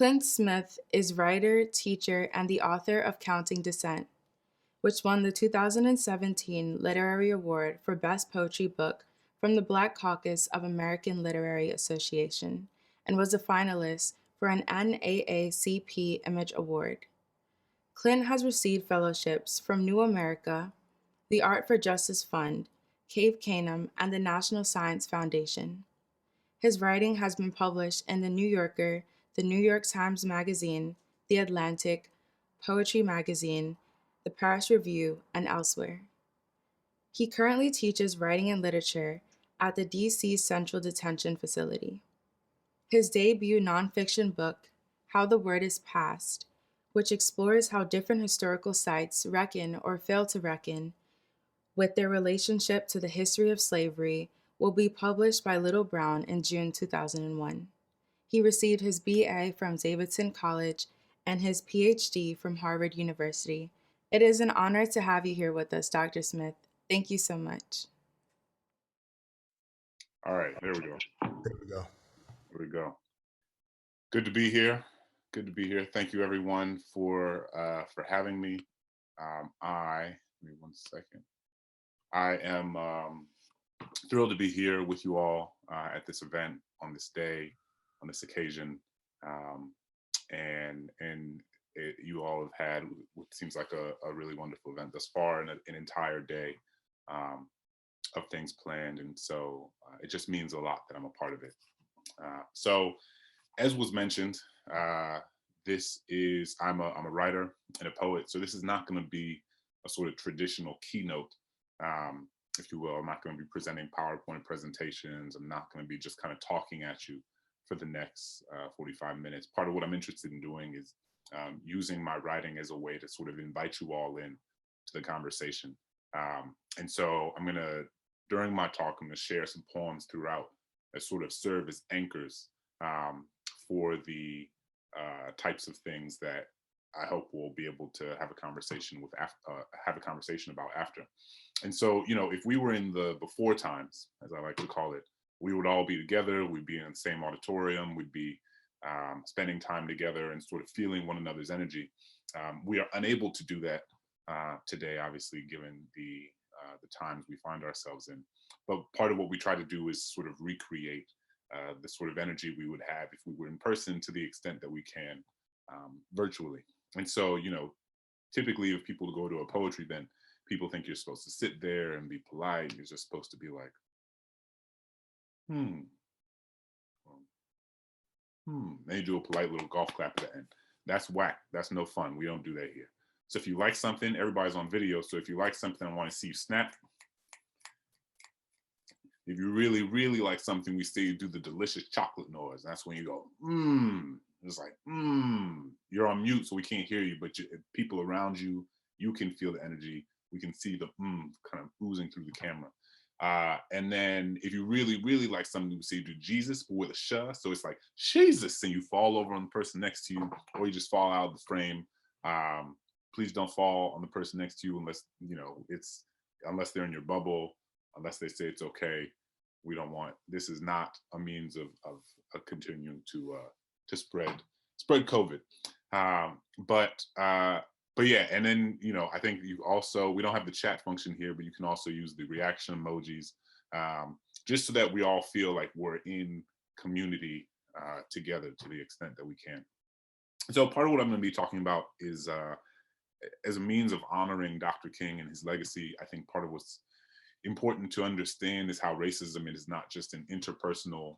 Clint Smith is writer, teacher, and the author of Counting Descent, which won the 2017 Literary Award for Best Poetry Book from the Black Caucus of American Literary Association and was a finalist for an NAACP Image Award. Clint has received fellowships from New America, the Art for Justice Fund, Cave Canem, and the National Science Foundation. His writing has been published in The New Yorker, The New York Times Magazine, The Atlantic, Poetry Magazine, The Paris Review, and elsewhere. He currently teaches writing and literature at the DC Central Detention Facility. His debut nonfiction book, How the Word is Passed, which explores how different historical sites reckon or fail to reckon with their relationship to the history of slavery, will be published by Little Brown in June 2001. He received his BA from Davidson College and his PhD from Harvard University. It is an honor to have you here with us, Dr. Smith. Thank you so much. All right, there we go. There we go. There we go. Good to be here. Good to be here. Thank you, everyone, for having me. Give me 1 second. I am thrilled to be here with you all at this event, on this day, on this occasion, and you all have had what seems like a really wonderful event thus far, and an entire day of things planned, and so it just means a lot that I'm a part of it. So, as was mentioned, I'm a writer and a poet, so this is not going to be a sort of traditional keynote, if you will. I'm not going to be presenting PowerPoint presentations. I'm not going to be just kind of talking at you for the next 45 minutes. Part of what I'm interested in doing is using my writing as a way to sort of invite you all in to the conversation. And so during my talk, I'm going to share some poems throughout that sort of serve as anchors for the types of things that I hope we'll be able to have a conversation about after. And so, if we were in the before times, as I like to call it, we would all be together. We'd be in the same auditorium. We'd be spending time together and sort of feeling one another's energy. We are unable to do that today, obviously, given the times we find ourselves in. But part of what we try to do is sort of recreate the sort of energy we would have if we were in person, to the extent that we can virtually. And so, typically if people go to a poetry event, people think you're supposed to sit there and be polite. You're just supposed to be like, then you do a polite little golf clap at the end. That's whack. That's no fun. We don't do that here. So if you like something, everybody's on video. So if you like something, I want to see you snap. If you really, really like something, we see you do the delicious chocolate noise. That's when you go, It's like, You're on mute, so we can't hear you, but people around you, you can feel the energy. We can see the kind of oozing through the camera. And then if you really, really like something, we see you do Jesus, but with a sh. So it's like, Jesus, and you fall over on the person next to you, or you just fall out of the frame. Please don't fall on the person next to you unless, unless they're in your bubble, unless they say it's okay. We don't want, this is not a means of continuing to spread COVID. But yeah, and then, I think we don't have the chat function here, but you can also use the reaction emojis, just so that we all feel like we're in community together to the extent that we can. So part of what I'm going to be talking about is, as a means of honoring Dr. King and his legacy, I think part of what's important to understand is how racism is not just an interpersonal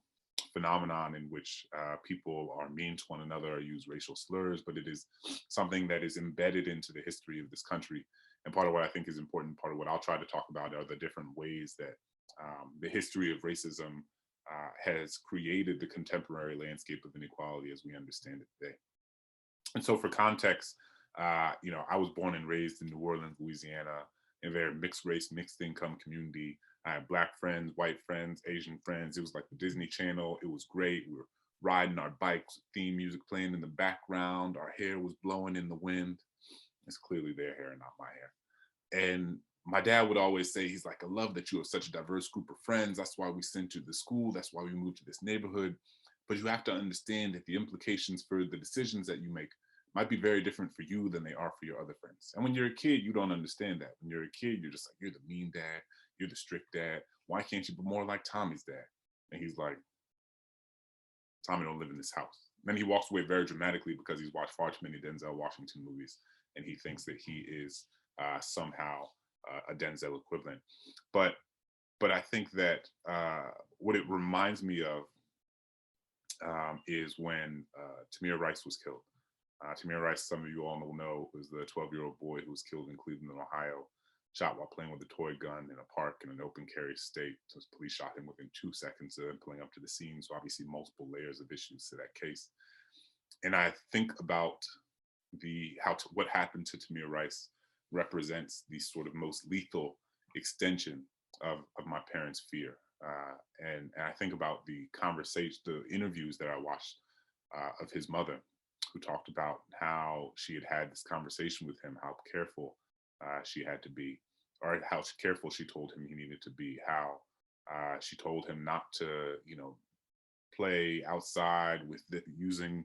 phenomenon in which people are mean to one another or use racial slurs, but it is something that is embedded into the history of this country. And part of what I think is important, part of what I'll try to talk about, are the different ways that the history of racism has created the contemporary landscape of inequality as we understand it today. And so for context, I was born and raised in New Orleans, Louisiana, in a very mixed race, mixed income community. I had Black friends, white friends, Asian friends. It was like the Disney Channel. It was great. We were riding our bikes, theme music playing in the background. Our hair was blowing in the wind. It's clearly their hair, not my hair. And my dad would always say, he's like, I love that you have such a diverse group of friends. That's why we sent you to school. That's why we moved to this neighborhood. but you have to understand that the implications for the decisions that you make might be very different for you than they are for your other friends. And when you're a kid, you don't understand that. When you're a kid, you're just like, you're the mean dad, you're the strict dad. Why can't you be more like Tommy's dad? And he's like, Tommy don't live in this house. Then he walks away very dramatically because he's watched far too many Denzel Washington movies, and he thinks that he is somehow a Denzel equivalent. But I think that what it reminds me of is when Tamir Rice was killed. Tamir Rice, some of you all will know, was the 12-year-old boy who was killed in Cleveland, Ohio, shot while playing with a toy gun in a park in an open carry state. So police shot him within 2 seconds of pulling up to the scene. So obviously multiple layers of issues to that case. And I think about what happened to Tamir Rice represents the sort of most lethal extension of my parents' fear. And I think about the interviews that I watched of his mother, who talked about how she had this conversation with him, how careful she had to be, or how careful she told him he needed to be, how she told him not to, play outside with using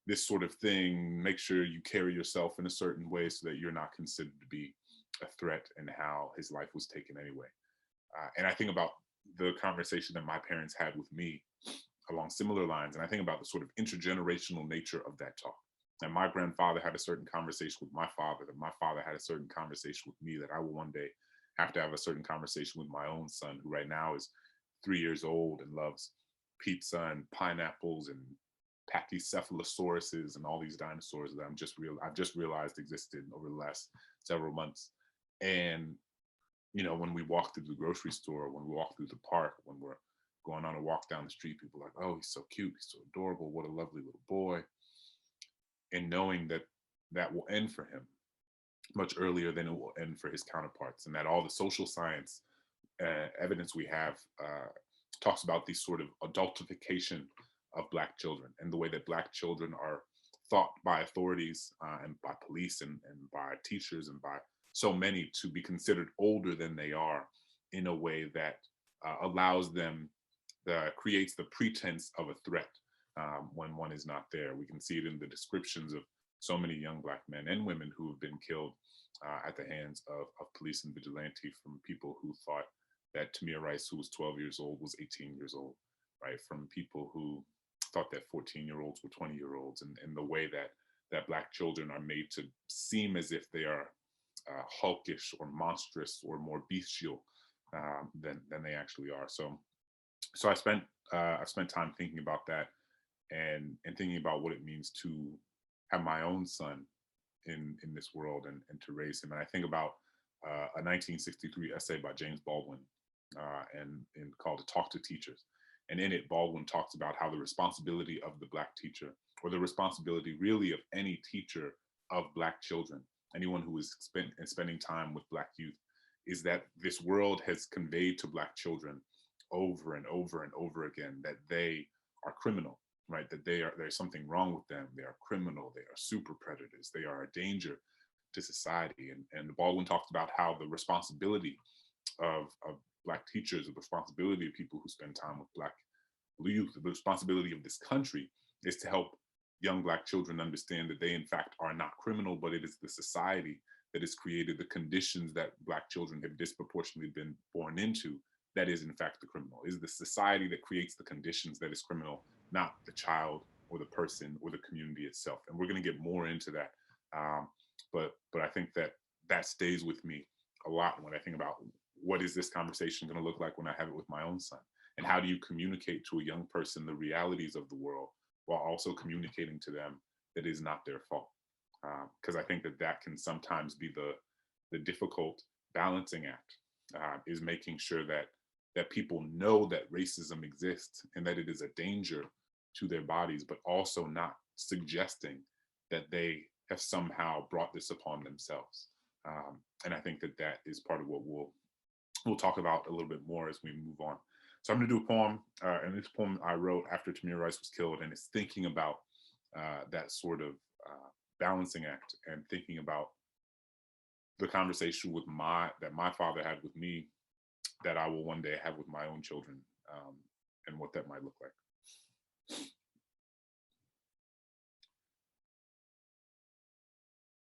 this sort of thing, make sure you carry yourself in a certain way so that you're not considered to be a threat, and how his life was taken anyway. And I think about the conversation that my parents had with me along similar lines. And I think about the sort of intergenerational nature of that talk. And my grandfather had a certain conversation with my father, that my father had a certain conversation with me, that I will one day have to have a certain conversation with my own son, who right now is 3 years old and loves pizza and pineapples and pachycephalosauruses and all these dinosaurs that I've just realized existed over the last several months. And when we walk through the grocery store, when we walk through the park, when we're going on a walk down the street, people are like, oh, he's so cute, he's so adorable, what a lovely little boy. And knowing that that will end for him much earlier than it will end for his counterparts, and that all the social science evidence we have talks about the sort of adultification of Black children, and the way that Black children are thought by authorities and by police and by teachers and by so many to be considered older than they are, in a way that allows them, creates the pretense of a threat when one is not there. We can see it in the descriptions of so many young Black men and women who have been killed at the hands of police and vigilante, from people who thought that Tamir Rice, who was 12 years old, was 18 years old, right? From people who thought that 14-year-olds were 20-year-olds, and the way that Black children are made to seem as if they are hulkish or monstrous or more bestial than they actually are. So I spent time thinking about that, and thinking about what it means to have my own son in this world, and to raise him. And I think about a 1963 essay by James Baldwin, and called "To Talk to Teachers." And in it, Baldwin talks about how the responsibility of the Black teacher, or the responsibility really of any teacher of Black children, anyone who is spending time with Black youth, is that this world has conveyed to Black children over and over and over again that they are criminal, right? That there's something wrong with them. They are criminal. They are super predators. They are a danger to society. And Baldwin talked about how the responsibility of Black teachers, the responsibility of people who spend time with Black youth, the responsibility of this country, is to help young Black children understand that they in fact are not criminal, but it is the society that has created the conditions that Black children have disproportionately been born into that is in fact the criminal. It is the society that creates the conditions that is criminal, not the child or the person or the community itself. And we're going to get more into that. But I think that stays with me a lot when I think about what is this conversation going to look like when I have it with my own son, and how do you communicate to a young person the realities of the world while also communicating to them that it is not their fault. Because I think that can sometimes be the difficult balancing act, is making sure that people know that racism exists and that it is a danger to their bodies, but also not suggesting that they have somehow brought this upon themselves. And I think that is part of what we'll talk about a little bit more as we move on. So I'm going to do a poem, and this poem I wrote after Tamir Rice was killed, and it's thinking about that sort of balancing act, and thinking about the conversation that my father had with me, that I will one day have with my own children, and what that might look like.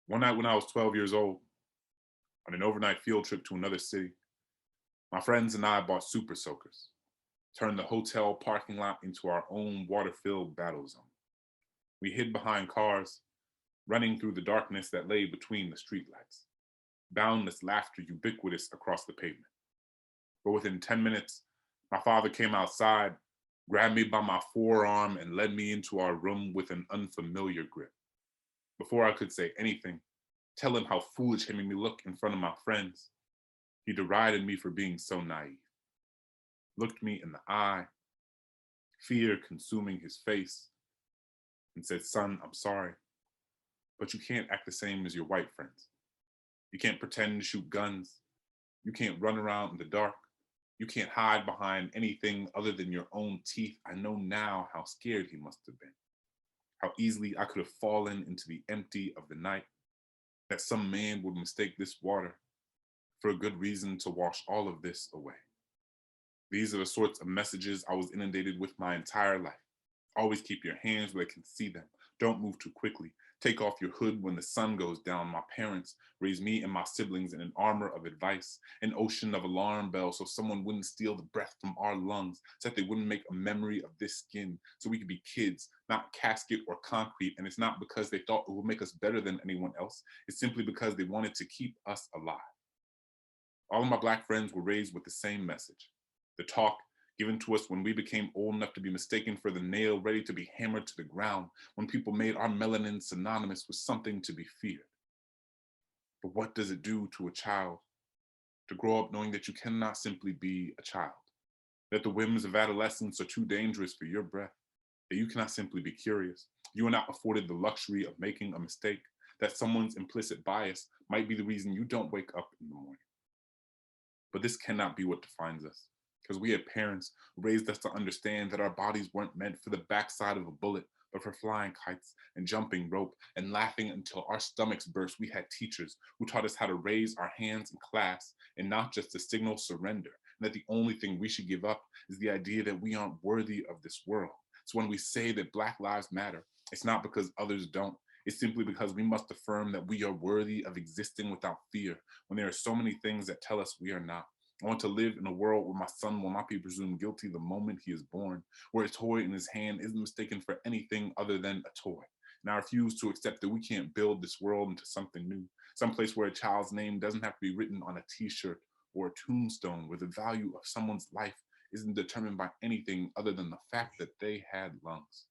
One night when I was 12 years old, on an overnight field trip to another city, my friends and I bought super soakers, turned the hotel parking lot into our own water-filled battle zone. We hid behind cars, running through the darkness that lay between the streetlights, boundless laughter ubiquitous across the pavement. But within 10 minutes, my father came outside, grabbed me by my forearm, and led me into our room with an unfamiliar grip. Before I could say anything, tell him how foolish he made me look in front of my friends, he derided me for being so naive, looked me in the eye, fear consuming his face, and said, "Son, I'm sorry, but you can't act the same as your white friends. You can't pretend to shoot guns. You can't run around in the dark. You can't hide behind anything other than your own teeth." I know now how scared he must have been, how easily I could have fallen into the empty of the night, that some man would mistake this water for a good reason to wash all of this away. These are the sorts of messages I was inundated with my entire life. Always keep your hands where they can see them. Don't move too quickly. Take off your hood when the sun goes down. My parents raised me and my siblings in an armor of advice, an ocean of alarm bells so someone wouldn't steal the breath from our lungs, so that they wouldn't make a memory of this skin, so we could be kids, not casket or concrete. And it's not because they thought it would make us better than anyone else. It's simply because they wanted to keep us alive. All of my Black friends were raised with the same message. The talk given to us when we became old enough to be mistaken for the nail ready to be hammered to the ground, when people made our melanin synonymous with something to be feared. But what does it do to a child to grow up knowing that you cannot simply be a child, that the whims of adolescence are too dangerous for your breath, that you cannot simply be curious, you are not afforded the luxury of making a mistake, that someone's implicit bias might be the reason you don't wake up in the morning. But this cannot be what defines us, because we had parents who raised us to understand that our bodies weren't meant for the backside of a bullet, but for flying kites and jumping rope and laughing until our stomachs burst. We had teachers who taught us how to raise our hands in class and not just to signal surrender, and that the only thing we should give up is the idea that we aren't worthy of this world. So when we say that Black lives matter, it's not because others don't. It's simply because we must affirm that we are worthy of existing without fear, when there are so many things that tell us we are not. I want to live in a world where my son will not be presumed guilty the moment he is born, where a toy in his hand isn't mistaken for anything other than a toy. And I refuse to accept that we can't build this world into something new, someplace where a child's name doesn't have to be written on a t-shirt or a tombstone, where the value of someone's life isn't determined by anything other than the fact that they had lungs.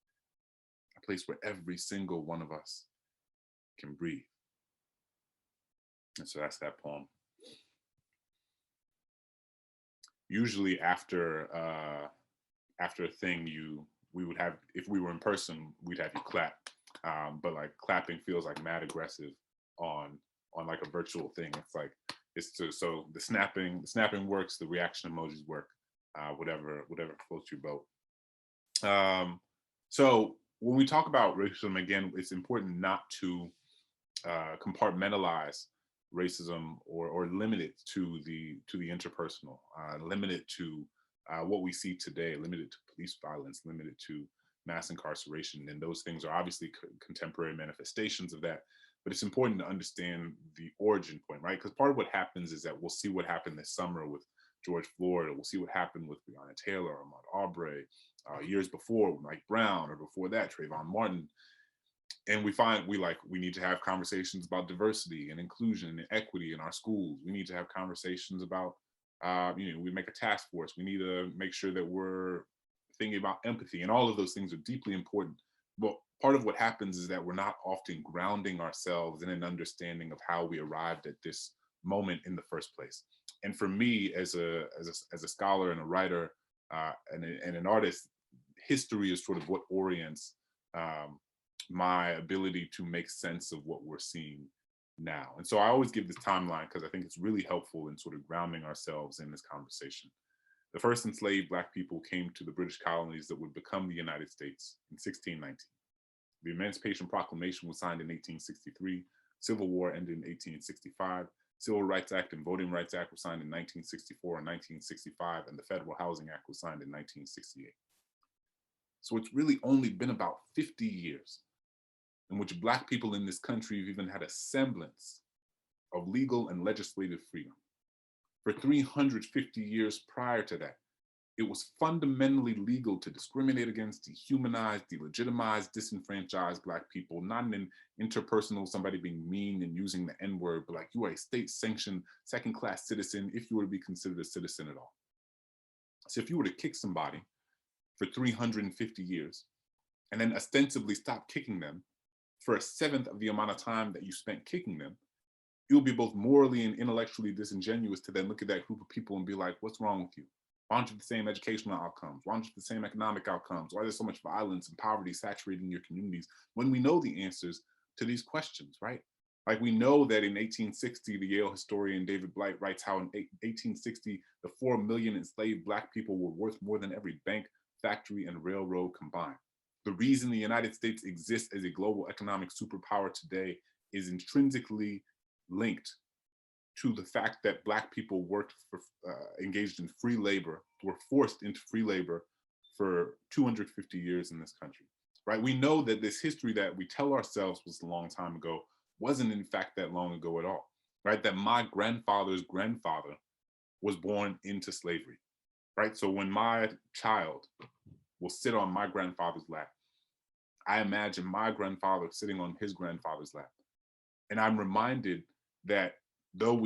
A place where every single one of us can breathe. And so that's that poem. Usually after a thing, we would have, if we were in person, we'd have you clap. But like clapping feels like mad aggressive on like a virtual thing. It's like so the snapping works, the reaction emojis work, whatever floats your boat. So when we talk about racism, again, it's important not to compartmentalize racism or limit it to the interpersonal, limit it to what we see today, limit it to police violence, limit it to mass incarceration. And those things are obviously contemporary manifestations of that. But it's important to understand the origin point, right? Because part of what happens is that we'll see what happened this summer with George Floyd, or we'll see what happened with Breonna Taylor, or Ahmaud Arbery, years before with Mike Brown, or before that, Trayvon Martin. And we need to have conversations about diversity and inclusion and equity in our schools. We need to have conversations about, we make a task force. We need to make sure that we're thinking about empathy, and all of those things are deeply important. But part of what happens is that we're not often grounding ourselves in an understanding of how we arrived at this moment in the first place. And for me, as a scholar and a writer, and an artist, history is sort of what orients my ability to make sense of what we're seeing now. And so I always give this timeline because I think it's really helpful in sort of grounding ourselves in this conversation. The first enslaved Black people came to the British colonies that would become the United States in 1619. The Emancipation Proclamation was signed in 1863. Civil War ended in 1865. Civil Rights Act and Voting Rights Act were signed in 1964 and 1965, and the Federal Housing Act was signed in 1968. So it's really only been about 50 years in which Black people in this country have even had a semblance of legal and legislative freedom. For 350 years prior to that, it was fundamentally legal to discriminate against, dehumanize, delegitimize, disenfranchise Black people, not in an interpersonal, somebody being mean and using the N-word, but like you are a state-sanctioned second-class citizen if you were to be considered a citizen at all. So if you were to kick somebody for 350 years and then ostensibly stop kicking them for a seventh of the amount of time that you spent kicking them, it would be both morally and intellectually disingenuous to then look at that group of people and be like, what's wrong with you? Why don't you have the same educational outcomes? Why don't you have the same economic outcomes? Why is there so much violence and poverty saturating your communities? When we know the answers to these questions, right? Like we know that in 1860, the Yale historian David Blight writes how in 1860, the 4 million enslaved Black people were worth more than every bank, factory, and railroad combined. The reason the United States exists as a global economic superpower today is intrinsically linked to the fact that Black people worked for, engaged in free labor, were forced into free labor for 250 years in this country, right? We know that this history that we tell ourselves was a long time ago wasn't in fact that long ago at all, right? That my grandfather's grandfather was born into slavery, right? So when my child will sit on my grandfather's lap, I imagine my grandfather sitting on his grandfather's lap. And I'm reminded that though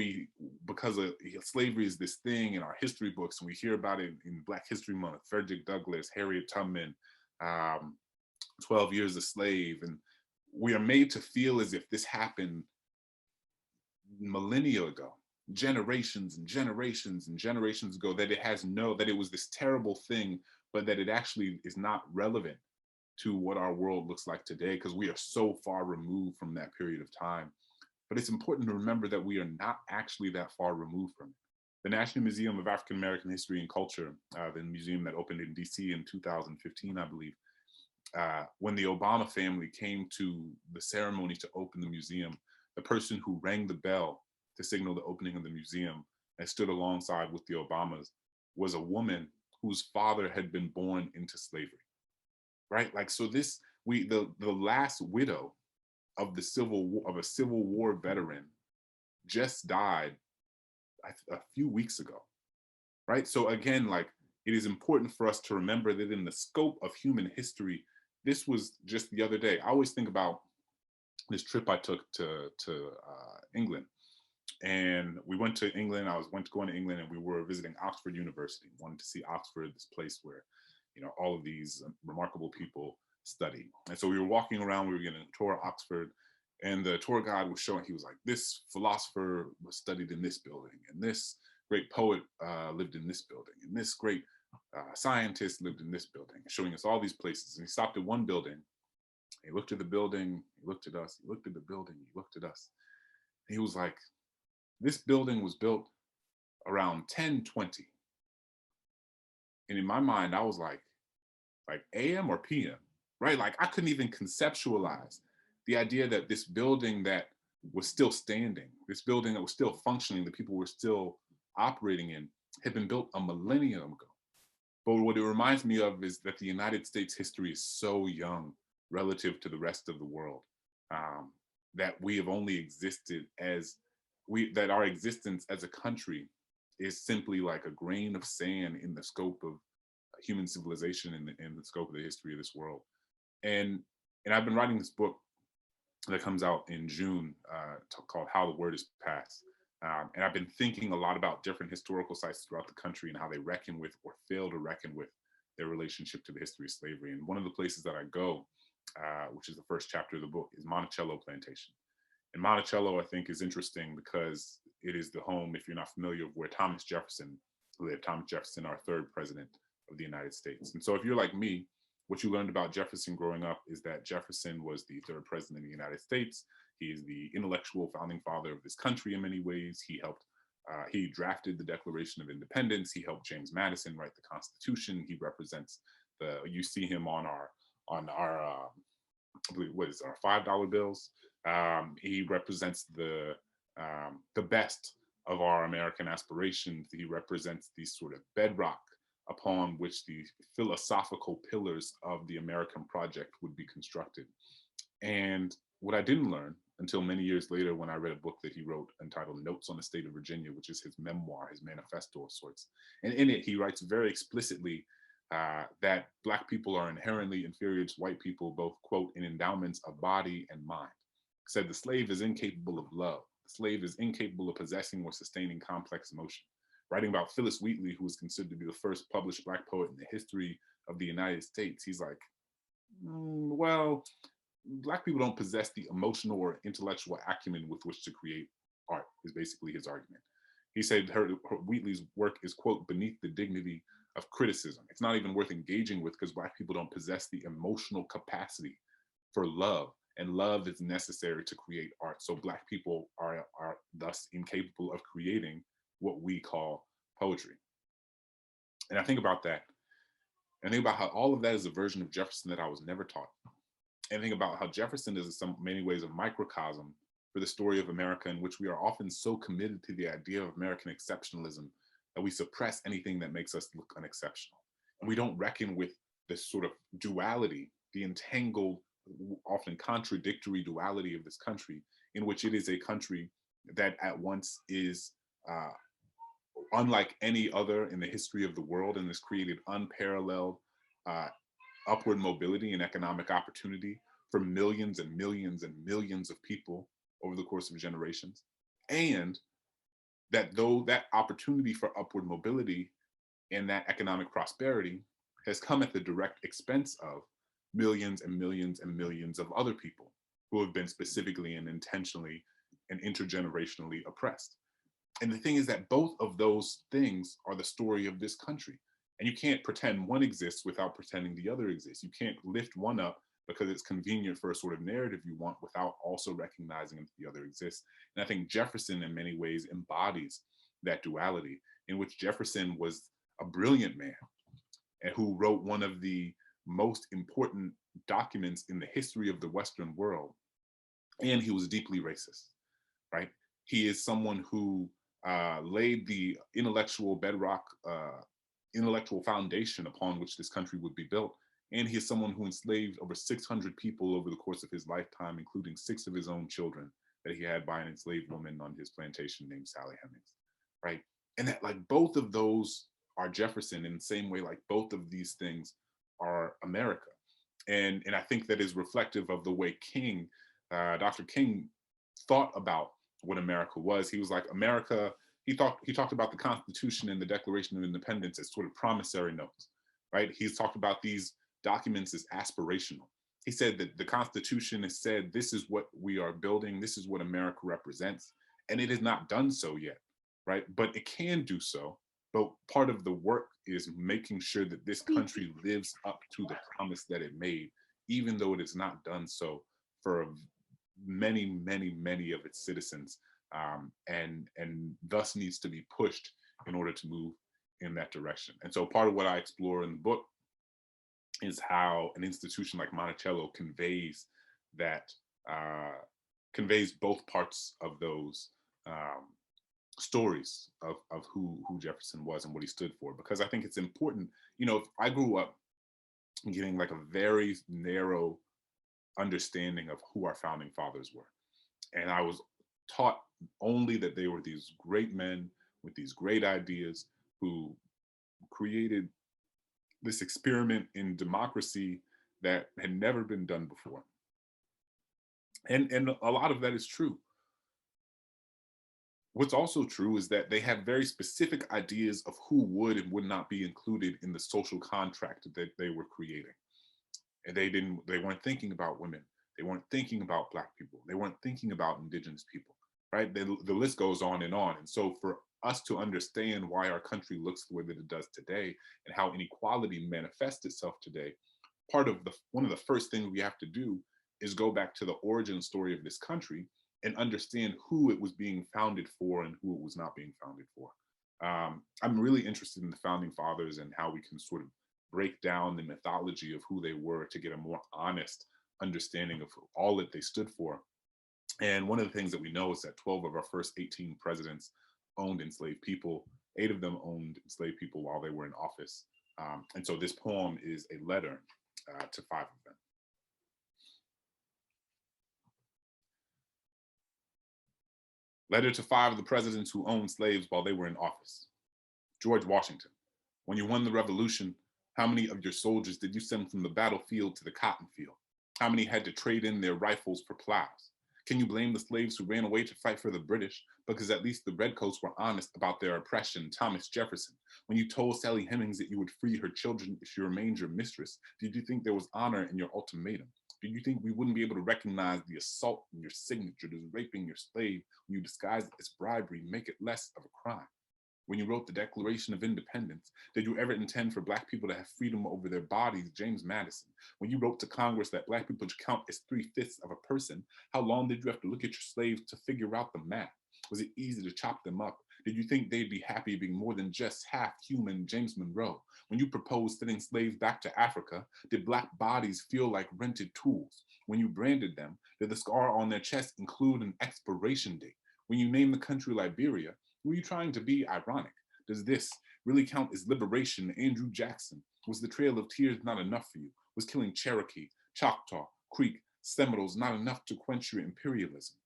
because of slavery is this thing in our history books, and we hear about it in Black History Month, Frederick Douglass, Harriet Tubman, 12 Years a Slave, and we are made to feel as if this happened millennia ago, generations and generations and generations ago, that it was this terrible thing, but that it actually is not relevant to what our world looks like today because we are so far removed from that period of time. But it's important to remember that we are not actually that far removed from it. The National Museum of African American History and Culture, the museum that opened in DC in 2015, I believe, when the Obama family came to the ceremony to open the museum, the person who rang the bell to signal the opening of the museum and stood alongside with the Obamas was a woman whose father had been born into slavery, right? Like, so the last widow of a Civil War veteran just died a few weeks ago, right? So again, like, it is important for us to remember that in the scope of human history, this was just the other day. I always think about this trip I took to England, and we went to England. Going to England, and we were visiting Oxford University. Wanted to see Oxford, this place where, all of these remarkable people study. And so we were walking around. We were getting a tour of Oxford, and the tour guide was showing. He was like, "This philosopher was studied in this building, and this great poet lived in this building, and this great scientist lived in this building," showing us all these places. And he stopped at one building. He looked at the building. He looked at us. He looked at the building. He looked at us. And he was like, "This building was built around 1020." And in my mind, I was like AM or PM, right? Like I couldn't even conceptualize the idea that this building that was still standing, this building that was still functioning, that people were still operating in, had been built a millennium ago. But what it reminds me of is that the United States history is so young relative to the rest of the world, that we have only existed that our existence as a country is simply like a grain of sand in the scope of human civilization and in the scope of the history of this world. And I've been writing this book that comes out in June called How the Word is Passed. And I've been thinking a lot about different historical sites throughout the country and how they reckon with or fail to reckon with their relationship to the history of slavery. And one of the places that I go, which is the first chapter of the book, is Monticello Plantation. And Monticello, I think, is interesting because it is the home, if you're not familiar, of where Thomas Jefferson lived. Thomas Jefferson, our third president of the United States. And so if you're like me, what you learned about Jefferson growing up is that Jefferson was the third president of the United States. He is the intellectual founding father of this country in many ways. He drafted the Declaration of Independence. He helped James Madison write the Constitution. He represents you see him on our I believe, what is it, our $5 bills. He represents the best of our American aspirations. He represents these sort of bedrock upon which the philosophical pillars of the American project would be constructed. And what I didn't learn until many years later when I read a book that he wrote entitled Notes on the State of Virginia, which is his memoir, his manifesto of sorts. And in it, he writes very explicitly that Black people are inherently inferior to white people, both, quote, in endowments of body and mind. He said the slave is incapable of love. The slave is incapable of possessing or sustaining complex emotion. Writing about Phillis Wheatley, who is considered to be the first published Black poet in the history of the United States, he's like, well, Black people don't possess the emotional or intellectual acumen with which to create art, is basically his argument. He said her Wheatley's work is, quote, beneath the dignity of criticism. It's not even worth engaging with because Black people don't possess the emotional capacity for love, and love is necessary to create art. So Black people are thus incapable of creating what we call poetry. And I think about that, and think about how all of that is a version of Jefferson that I was never taught. And think about how Jefferson is in some many ways a microcosm for the story of America, in which we are often so committed to the idea of American exceptionalism that we suppress anything that makes us look unexceptional. And we don't reckon with this sort of duality, the entangled, often contradictory duality of this country, in which it is a country that at once is unlike any other in the history of the world and has created unparalleled uh, upward mobility and economic opportunity for millions and millions and millions of people over the course of generations. And that though that opportunity for upward mobility and that economic prosperity has come at the direct expense of millions and millions and millions of other people who have been specifically and intentionally and intergenerationally oppressed. And the thing is that both of those things are the story of this country. And you can't pretend one exists without pretending the other exists. You can't lift one up because it's convenient for a sort of narrative you want without also recognizing that the other exists. And I think Jefferson in many ways embodies that duality, in which Jefferson was a brilliant man and who wrote one of the most important documents in the history of the Western world. And he was deeply racist, right? He is someone who laid the intellectual bedrock, intellectual foundation upon which this country would be built. And he is someone who enslaved over 600 people over the course of his lifetime, including 6 of his own children that he had by an enslaved woman on his plantation named Sally Hemings, right? And that, like, both of those are Jefferson in the same way, like both of these things are America. And I think that is reflective of the way Dr. King thought about what America was. He was like, America, he talked about the Constitution and the Declaration of Independence as sort of promissory notes, right? He's talked about these documents as aspirational. He said that the Constitution has said, this is what we are building, this is what America represents, and it has not done so yet, right? But it can do so. But part of the work is making sure that this country lives up to the promise that it made, even though it has not done so for many, many, many of its citizens, and thus needs to be pushed in order to move in that direction. And so part of what I explore in the book is how an institution like Monticello that conveys both parts of those stories of who Jefferson was and what he stood for. Because I think it's important, you know, I grew up getting like a very narrow understanding of who our founding fathers were. And I was taught only that they were these great men with these great ideas who created this experiment in democracy that had never been done before. And a lot of that is true. What's also true is that they have very specific ideas of who would and would not be included in the social contract that they were creating. And they weren't thinking about women. They weren't thinking about Black people. They weren't thinking about indigenous people, right? The list goes on. And so for us to understand why our country looks the way that it does today and how inequality manifests itself today, one of the first things we have to do is go back to the origin story of this country and understand who it was being founded for and who it was not being founded for. I'm really interested in the founding fathers and how we can sort of break down the mythology of who they were to get a more honest understanding of all that they stood for. And one of the things that we know is that 12 of our first 18 presidents owned enslaved people. 8 of them owned enslaved people while they were in office. And so this poem is a letter to 5 of them. Letter to 5 of the presidents who owned slaves while they were in office. George Washington, when you won the revolution, how many of your soldiers did you send from the battlefield to the cotton field? How many had to trade in their rifles for plows? Can you blame the slaves who ran away to fight for the British? Because at least the redcoats were honest about their oppression. Thomas Jefferson, when you told Sally Hemings that you would free her children if she remained your mistress, did you think there was honor in your ultimatum? Did you think we wouldn't be able to recognize the assault in your signature, the raping your slave, when you disguise it as bribery, make it less of a crime? When you wrote the Declaration of Independence, did you ever intend for Black people to have freedom over their bodies, James Madison? When you wrote to Congress that Black people should count as 3/5 of a person, how long did you have to look at your slaves to figure out the math? Was it easy to chop them up? Did you think they'd be happy being more than just half human, James Monroe? When you proposed sending slaves back to Africa, did Black bodies feel like rented tools? When you branded them, did the scar on their chest include an expiration date? When you named the country Liberia, were you trying to be ironic? Does this really count as liberation? Andrew Jackson, was the Trail of Tears not enough for you? Was killing Cherokee, Choctaw, Creek, Seminoles not enough to quench your imperialism?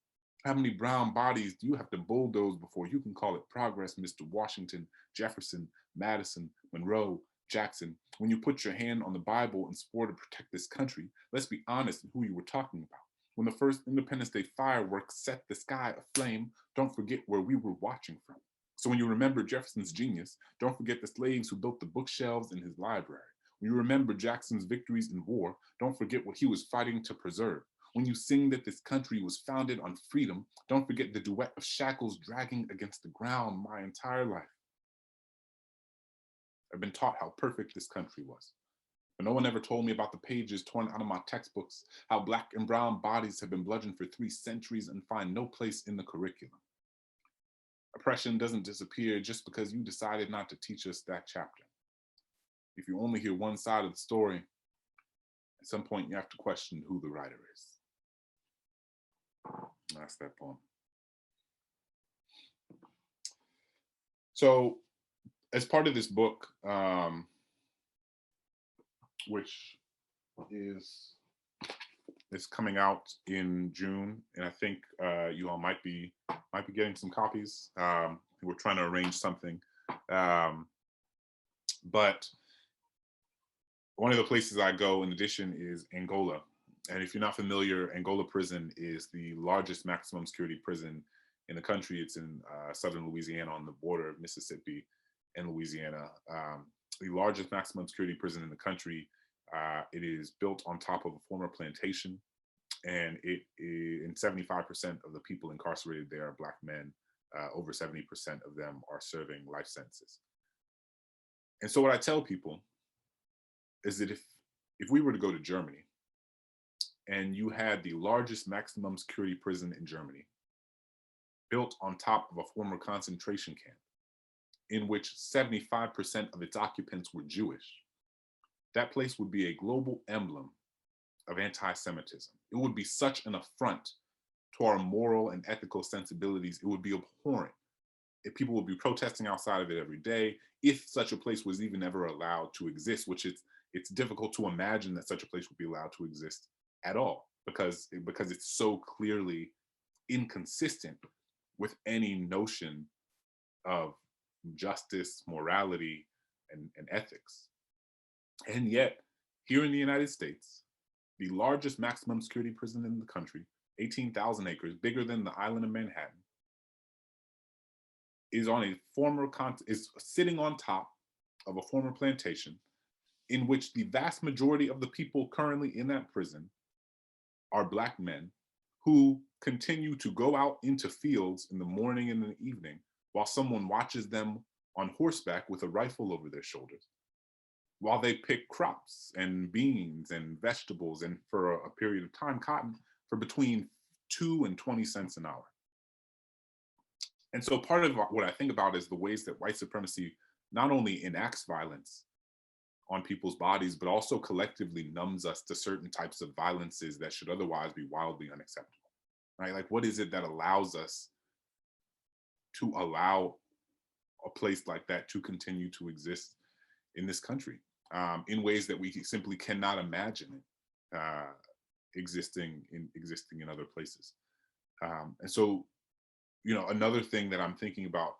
How many brown bodies do you have to bulldoze before you can call it progress, Mr. Washington, Jefferson, Madison, Monroe, Jackson? When you put your hand on the Bible and swore to protect this country, let's be honest in who you were talking about. When the first Independence Day fireworks set the sky aflame, don't forget where we were watching from. So when you remember Jefferson's genius, don't forget the slaves who built the bookshelves in his library. When you remember Jackson's victories in war, don't forget what he was fighting to preserve. When you sing that this country was founded on freedom, don't forget the duet of shackles dragging against the ground my entire life. I've been taught how perfect this country was. But no one ever told me about the pages torn out of my textbooks, how Black and brown bodies have been bludgeoned for 3 centuries and find no place in the curriculum. Oppression doesn't disappear just because you decided not to teach us that chapter. If you only hear one side of the story, at some point you have to question who the writer is. That's that poem. So, as part of this book, which is coming out in June, and I think you all might be getting some copies. We're trying to arrange something, but one of the places I go in addition is Angola. And if you're not familiar, Angola prison is the largest maximum security prison in the country. It's in southern Louisiana on the border of Mississippi and Louisiana. The largest maximum security prison in the country. It is built on top of a former plantation, and and 75% of the people incarcerated there are Black men. Over 70% of them are serving life sentences. And so what I tell people is that if we were to go to Germany and you had the largest maximum security prison in Germany, built on top of a former concentration camp, in which 75% of its occupants were Jewish, that place would be a global emblem of anti-Semitism. It would be such an affront to our moral and ethical sensibilities. It would be abhorrent. If people would be protesting outside of it every day, if such a place was even ever allowed to exist, which it's difficult to imagine that such a place would be allowed to exist at all, because it's so clearly inconsistent with any notion of justice, morality, and ethics. And yet, here in the United States, the largest maximum security prison in the country, 18,000 acres, bigger than the island of Manhattan, is sitting on top of a former plantation in which the vast majority of the people currently in that prison are Black men who continue to go out into fields in the morning and in the evening while someone watches them on horseback with a rifle over their shoulders, while they pick crops and beans and vegetables, and for a period of time, cotton, for between 2 and 20 cents an hour. And so part of what I think about is the ways that white supremacy not only enacts violence on people's bodies, but also collectively numbs us to certain types of violences that should otherwise be wildly unacceptable, right? Like, what is it that allows us to allow a place like that to continue to exist in this country in ways that we simply cannot imagine existing in other places? And so Another thing that I'm thinking about,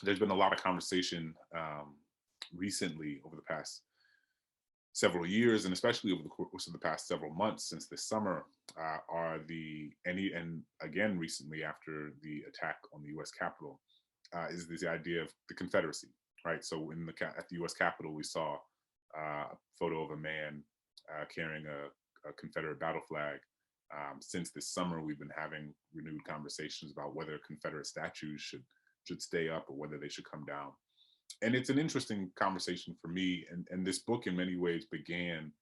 there's been a lot of conversation recently over the past several years, and especially over the course of the past several months since this summer, and again recently after the attack on the U.S. Capitol, is this idea of the Confederacy, right? So at the U.S. Capitol, we saw a photo of a man carrying a Confederate battle flag. Since this summer, we've been having renewed conversations about whether Confederate statues should stay up or whether they should come down. And it's an interesting conversation for me. And this book, in many ways, began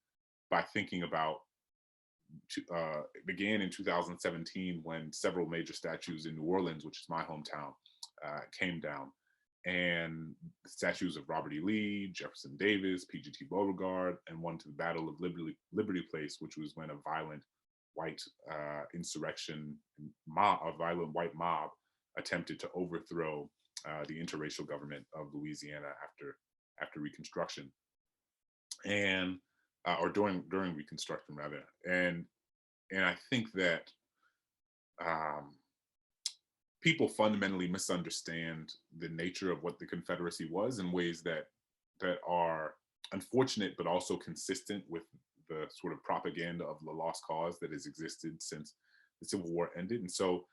by thinking about began in 2017 when several major statues in New Orleans, which is my hometown, came down. And statues of Robert E. Lee, Jefferson Davis, P.G.T. Beauregard, and one to the Battle of Liberty Place, which was when a violent white a violent white mob attempted to overthrow the interracial government of Louisiana after Reconstruction, and or during Reconstruction rather. And I think that people fundamentally misunderstand the nature of what the Confederacy was in ways that are unfortunate, but also consistent with the sort of propaganda of the lost cause that has existed since the Civil War ended. And so,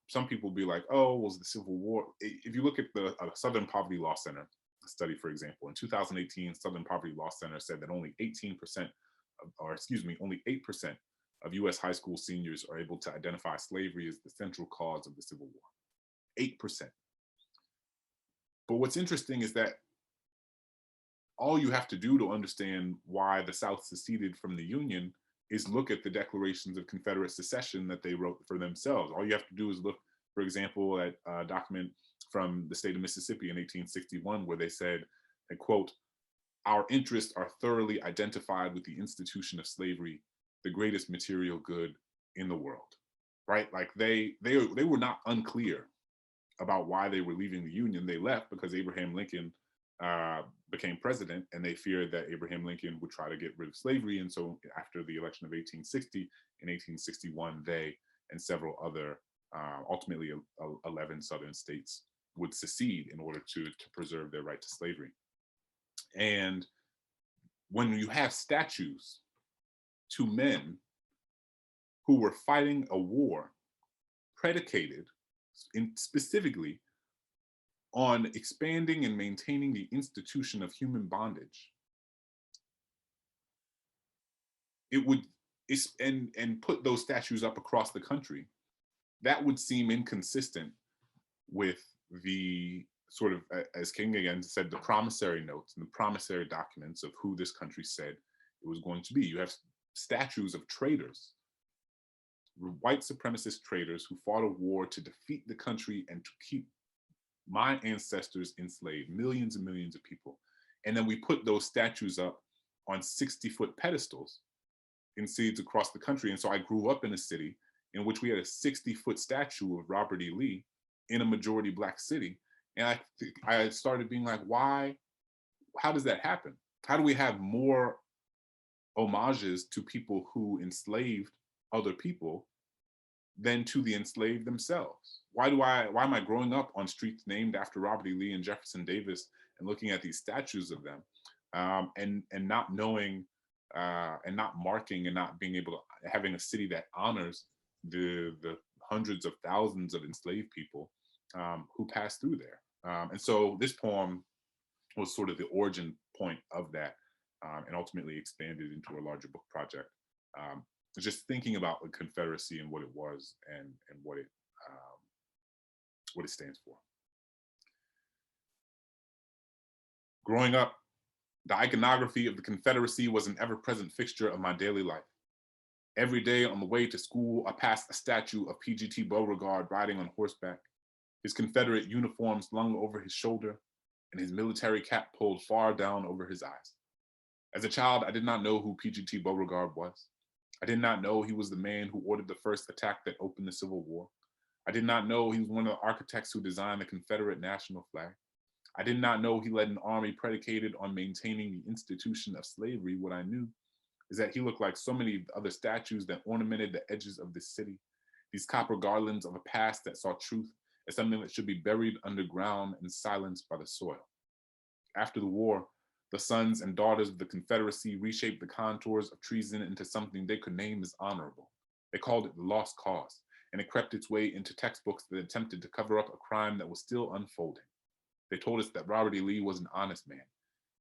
some people will be like, "Oh, was the Civil War?" If you look at the Southern Poverty Law Center study, for example, in 2018, Southern Poverty Law Center said that only 8% of U.S. high school seniors are able to identify slavery as the central cause of the Civil War. 8%. But what's interesting is that all you have to do to understand why the South seceded from the Union is look at the declarations of Confederate secession that they wrote for themselves. All you have to do is look, for example, at a document from the state of Mississippi in 1861, where they said, and quote, "Our interests are thoroughly identified with the institution of slavery, the greatest material good in the world." Right? Like they were not unclear about why they were leaving the Union. They left because Abraham Lincoln became president, and they feared that Abraham Lincoln would try to get rid of slavery. And so after the election of 1860, in 1861, they and several other, ultimately 11 Southern states, would secede in order to preserve their right to slavery. And when you have statues to men who were fighting a war predicated specifically on expanding and maintaining the institution of human bondage, and put those statues up across the country, that would seem inconsistent with the sort of, as King again said, the promissory notes and the promissory documents of who this country said it was going to be. You have statues of traitors, white supremacist traitors who fought a war to defeat the country and to keep my ancestors enslaved, millions and millions of people. And then we put those statues up on 60-foot pedestals in cities across the country. And so I grew up in a city in which we had a 60-foot statue of Robert E. Lee in a majority Black city. And I started being like, why? How does that happen? How do we have more homages to people who enslaved other people than to the enslaved themselves? Why am I growing up on streets named after Robert E. Lee and Jefferson Davis and looking at these statues of them, and not knowing, and not marking, and not being able to having a city that honors the hundreds of thousands of enslaved people who passed through there? And so this poem was sort of the origin point of that, and ultimately expanded into a larger book project. Just thinking about the Confederacy and what it was, and what it stands for. Growing up, the iconography of the Confederacy was an ever-present fixture of my daily life. Every day on the way to school, I passed a statue of P.G.T. Beauregard riding on horseback, his Confederate uniform slung over his shoulder, and his military cap pulled far down over his eyes. As a child, I did not know who P.G.T. Beauregard was. I did not know he was the man who ordered the first attack that opened the Civil War. I did not know he was one of the architects who designed the Confederate national flag. I did not know he led an army predicated on maintaining the institution of slavery. What I knew is that he looked like so many other statues that ornamented the edges of this city. These copper garlands of a past that saw truth as something that should be buried underground and silenced by the soil. After the war, the sons and daughters of the Confederacy reshaped the contours of treason into something they could name as honorable. They called it the lost cause, and it crept its way into textbooks that attempted to cover up a crime that was still unfolding. They told us that Robert E. Lee was an honest man,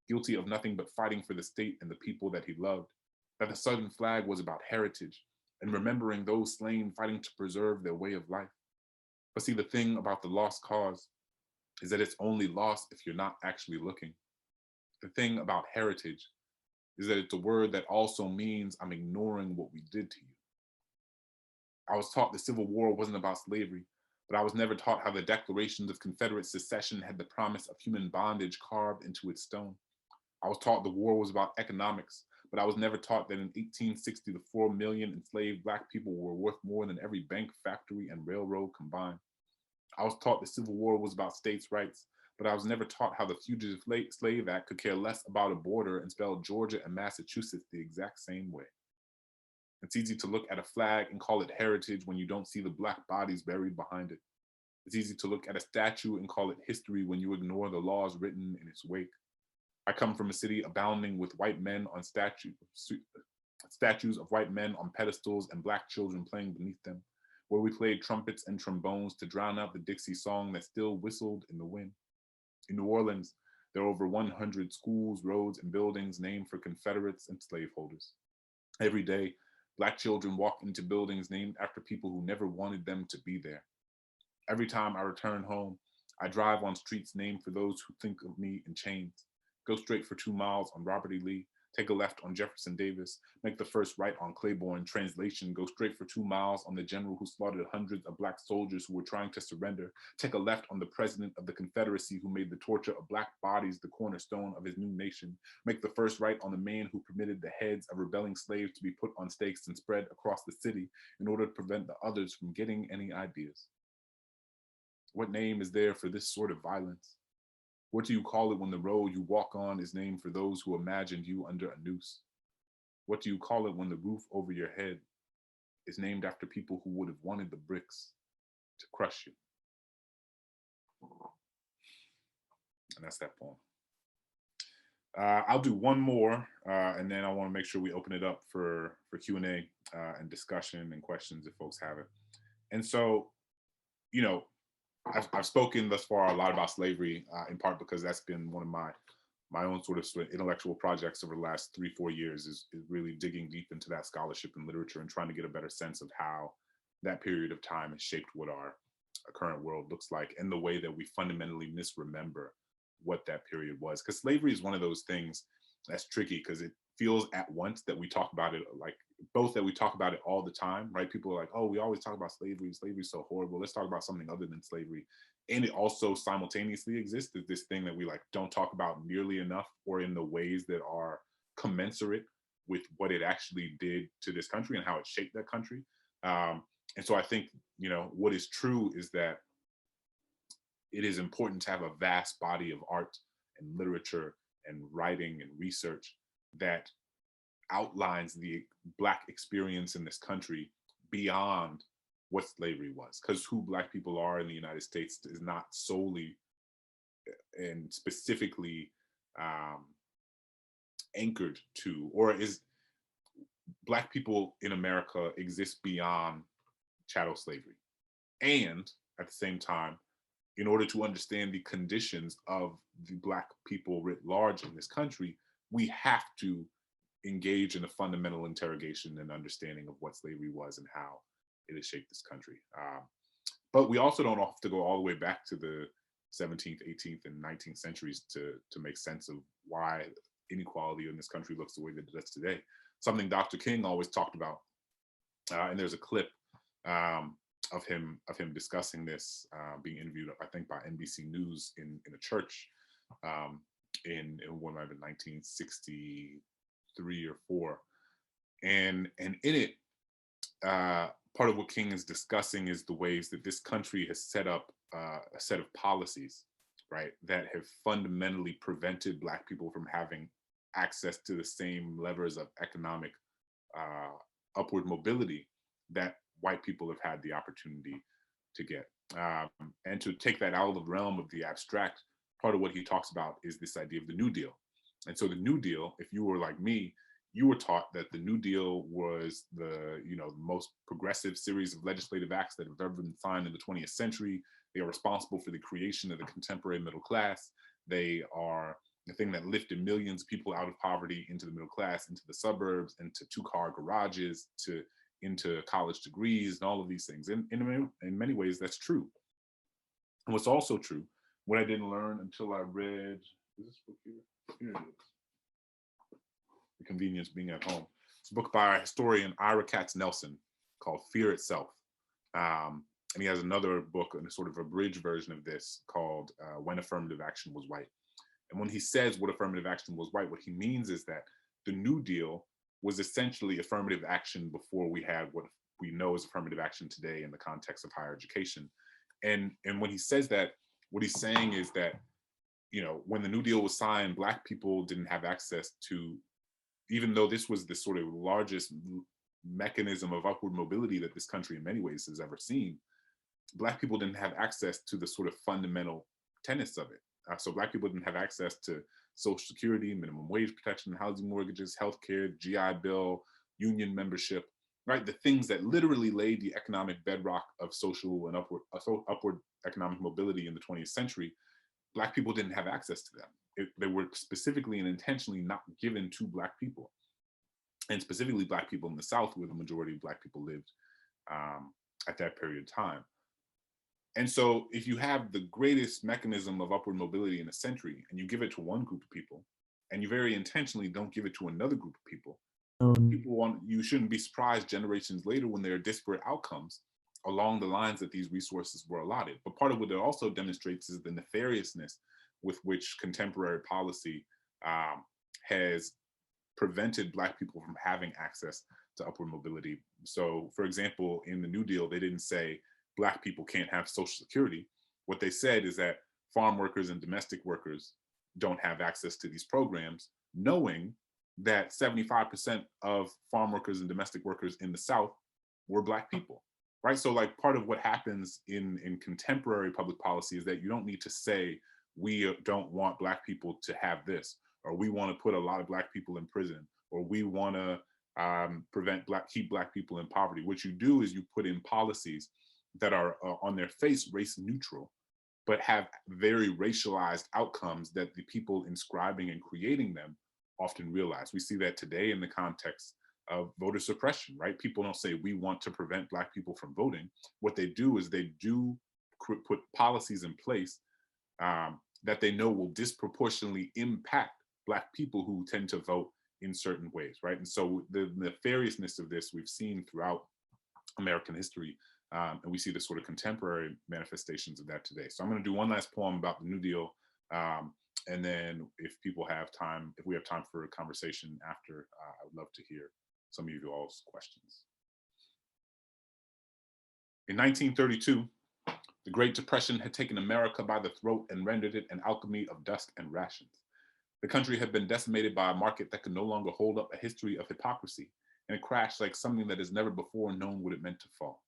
guilty of nothing but fighting for the state and the people that he loved, that the Southern flag was about heritage and remembering those slain fighting to preserve their way of life. But see, the thing about the lost cause is that it's only lost if you're not actually looking. The thing about heritage is that it's a word that also means I'm ignoring what we did to you. I was taught the Civil War wasn't about slavery, but I was never taught how the declarations of Confederate secession had the promise of human bondage carved into its stone. I was taught the war was about economics, but I was never taught that in 1860, the 4 million enslaved Black people were worth more than every bank, factory, and railroad combined. I was taught the Civil War was about states' rights, but I was never taught how the Fugitive Slave Act could care less about a border and spell Georgia and Massachusetts the exact same way. It's easy to look at a flag and call it heritage when you don't see the Black bodies buried behind it. It's easy to look at a statue and call it history when you ignore the laws written in its wake. I come from a city abounding with white men on statues of white men on pedestals and Black children playing beneath them, where we played trumpets and trombones to drown out the Dixie song that still whistled in the wind. In New Orleans, there are over 100 schools, roads, and buildings named for Confederates and slaveholders. Every day, Black children walk into buildings named after people who never wanted them to be there. Every time I return home, I drive on streets named for those who think of me in chains. Go straight for 2 miles on Robert E. Lee, take a left on Jefferson Davis, make the first right on Claiborne. Translation, go straight for 2 miles on the general who slaughtered hundreds of Black soldiers who were trying to surrender. Take a left on the president of the Confederacy who made the torture of Black bodies the cornerstone of his new nation. Make the first right on the man who permitted the heads of rebelling slaves to be put on stakes and spread across the city in order to prevent the others from getting any ideas. What name is there for this sort of violence? What do you call it when the road you walk on is named for those who imagined you under a noose? What do you call it when the roof over your head is named after people who would have wanted the bricks to crush you? And that's that poem. I'll do one more, and then I want to make sure we open it up for Q&A and discussion and questions if folks have it. And so, you know, I've spoken thus far a lot about slavery, in part because that's been one of my own sort of intellectual projects over the last 3-4 years is really digging deep into that scholarship and literature and trying to get a better sense of how that period of time has shaped what our current world looks like and the way that we fundamentally misremember what that period was. Because slavery is one of those things that's tricky because it feels at once that we talk about it like both that we talk about it all the time, right? People are like, oh, we always talk about slavery. Slavery's so horrible. Let's talk about something other than slavery. And it also simultaneously exists as this thing that we like don't talk about nearly enough or in the ways that are commensurate with what it actually did to this country and how it shaped that country. And so I think, you know, what is true is that it is important to have a vast body of art and literature and writing and research that outlines the Black experience in this country beyond what slavery was. Because who Black people are in the United States is not solely and specifically anchored to, or is Black people in America exist beyond chattel slavery. And at the same time, in order to understand the conditions of the Black people writ large in this country, we have to engage in a fundamental interrogation and understanding of what slavery was and how it has shaped this country. But we also don't have to go all the way back to the 17th, 18th, and 19th centuries to make sense of why inequality in this country looks the way that it does today. Something Dr. King always talked about, and there's a clip of him discussing this, being interviewed, I think, by NBC News in a church in what might have been 1963 or 4, and in it, part of what King is discussing is the ways that this country has set up a set of policies, right, that have fundamentally prevented Black people from having access to the same levers of economic upward mobility that white people have had the opportunity to get. And to take that out of the realm of the abstract, part of what he talks about is this idea of the New Deal. And so the New Deal, if you were like me, you were taught that the New Deal was the, most progressive series of legislative acts that have ever been signed in the 20th century. They are responsible for the creation of the contemporary middle class. They are the thing that lifted millions of people out of poverty into the middle class, into the suburbs, into two-car garages, into college degrees, and all of these things. And in many ways, that's true. And what's also true, what I didn't learn until I read, is this book here? Here it is. The Convenience of Being at Home. It's a book by historian Ira Katz Nelson called Fear Itself. And he has another book, and a sort of abridged version of this, called When Affirmative Action Was White. And when he says what affirmative action was white, what he means is that the New Deal was essentially affirmative action before we had what we know as affirmative action today in the context of higher education. And when he says that, what he's saying is that, when the New Deal was signed, Black people didn't have access to, even though this was the sort of largest mechanism of upward mobility that this country in many ways has ever seen, Black people didn't have access to the sort of fundamental tenets of it. So Black people didn't have access to Social Security, minimum wage protection, housing mortgages, healthcare, GI Bill, union membership, right? The things that literally laid the economic bedrock of social and upward economic mobility in the 20th century. Black people didn't have access to them. They were specifically and intentionally not given to Black people, and specifically Black people in the South, where the majority of Black people lived at that period of time. And so if you have the greatest mechanism of upward mobility in a century, and you give it to one group of people, and you very intentionally don't give it to another group of people, you shouldn't be surprised generations later when there are disparate outcomes along the lines that these resources were allotted. But part of what it also demonstrates is the nefariousness with which contemporary policy has prevented Black people from having access to upward mobility. So, for example, in the New Deal, they didn't say Black people can't have Social Security. What they said is that farm workers and domestic workers don't have access to these programs, knowing that 75% of farm workers and domestic workers in the South were Black people, right? So like part of what happens in contemporary public policy is that you don't need to say, we don't want Black people to have this, or we want to put a lot of Black people in prison, or we want to keep Black people in poverty. What you do is you put in policies that are on their face race neutral, but have very racialized outcomes that the people inscribing and creating them often realize. We see that today in the context of voter suppression, right? People don't say we want to prevent Black people from voting. What they do is they do put policies in place that they know will disproportionately impact Black people who tend to vote in certain ways, right? And so the nefariousness of this we've seen throughout American history, and we see the sort of contemporary manifestations of that today. So I'm going to do one last poem about the New Deal, and then if we have time for a conversation after, I would love to hear some of you all's questions. In 1932, the Great Depression had taken America by the throat and rendered it an alchemy of dust and rations. The country had been decimated by a market that could no longer hold up a history of hypocrisy, and it crashed like something that has never before known what it meant to fall.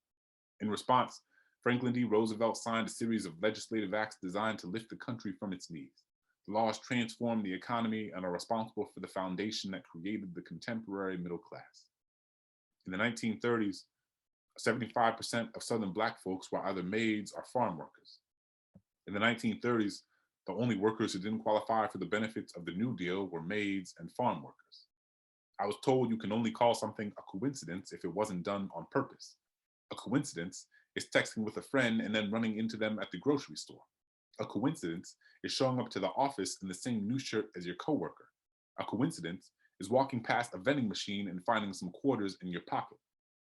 In response, Franklin D. Roosevelt signed a series of legislative acts designed to lift the country from its knees. The laws transform the economy and are responsible for the foundation that created the contemporary middle class. In the 1930s, 75% of Southern Black folks were either maids or farm workers. In the 1930s, the only workers who didn't qualify for the benefits of the New Deal were maids and farm workers. I was told you can only call something a coincidence if it wasn't done on purpose. A coincidence is texting with a friend and then running into them at the grocery store. A coincidence is showing up to the office in the same new shirt as your coworker. A coincidence is walking past a vending machine and finding some quarters in your pocket.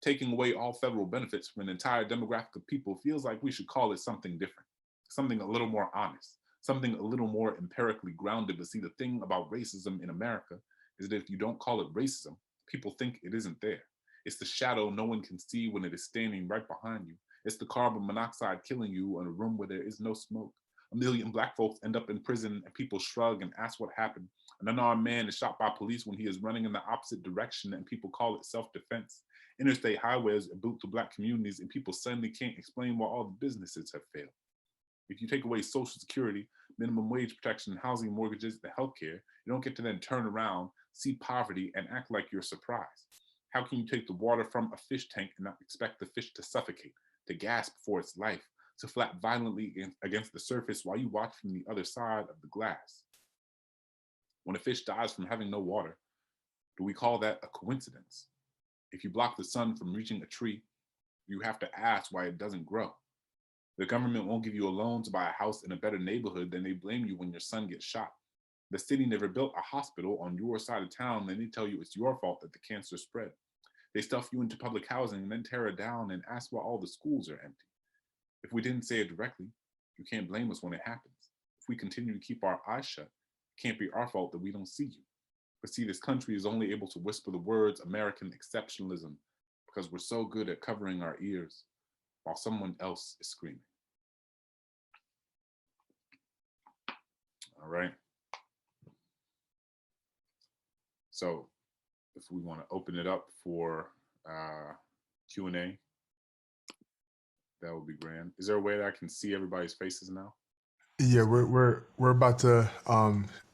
Taking away all federal benefits from an entire demographic of people feels like we should call it something different, something a little more honest, something a little more empirically grounded. But see, the thing about racism in America is that if you don't call it racism, people think it isn't there. It's the shadow no one can see when it is standing right behind you. It's the carbon monoxide killing you in a room where there is no smoke. A million Black folks end up in prison and people shrug and ask what happened. An unarmed man is shot by police when he is running in the opposite direction and people call it self-defense. Interstate highways are built to Black communities and people suddenly can't explain why all the businesses have failed. If you take away Social Security, minimum wage protection, housing, mortgages, the healthcare, you don't get to then turn around, see poverty, and act like you're surprised. How can you take the water from a fish tank and not expect the fish to suffocate, to gasp for its life, to flap violently against the surface while you watch from the other side of the glass? When a fish dies from having no water, do we call that a coincidence? If you block the sun from reaching a tree, you have to ask why it doesn't grow. The government won't give you a loan to buy a house in a better neighborhood, then they blame you when your son gets shot. The city never built a hospital on your side of town, then they tell you it's your fault that the cancer spread. They stuff you into public housing and then tear it down and ask why all the schools are empty. If we didn't say it directly, you can't blame us when it happens. If we continue to keep our eyes shut, it can't be our fault that we don't see you. But see, this country is only able to whisper the words American exceptionalism because we're so good at covering our ears while someone else is screaming. All right. So if we want to open it up for Q&A, that would be grand. Is there a way that I can see everybody's faces now? Yeah, we're about to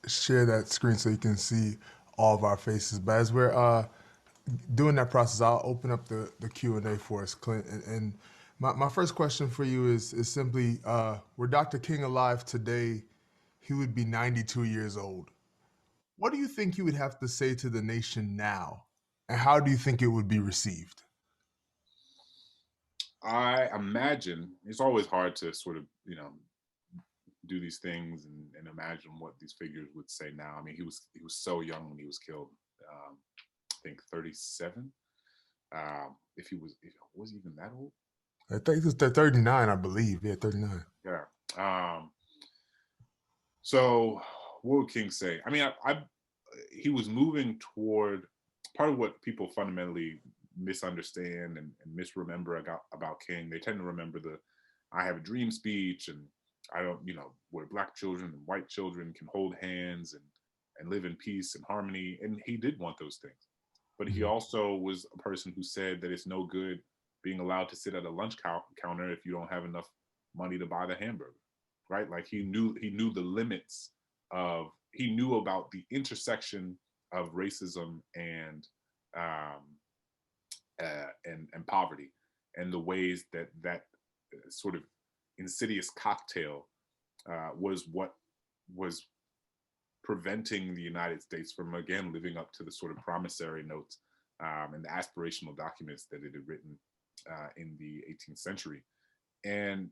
share that screen so you can see all of our faces. But as we're doing that process, I'll open up the Q&A for us, Clint. And my first question for you is simply, were Dr. King alive today, he would be 92 years old. What do you think he would have to say to the nation now? And how do you think it would be received? I imagine it's always hard to sort of, do these things and imagine what these figures would say now. I mean, he was so young when he was killed. I think 37. If he was even that old? I think it's 39, I believe. Yeah, 39. Yeah. So what would King say? I mean, he was moving toward part of what people fundamentally misunderstand and misremember about King. They tend to remember the "I have a dream" speech and I don't, where Black children and white children can hold hands and live in peace and harmony. And he did want those things. But he also was a person who said that it's no good being allowed to sit at a lunch counter if you don't have enough money to buy the hamburger, right? Like he knew the limits he knew about the intersection of racism and poverty and the ways that sort of insidious cocktail was what was preventing the United States from, again, living up to the sort of promissory notes and the aspirational documents that it had written in the 18th century. And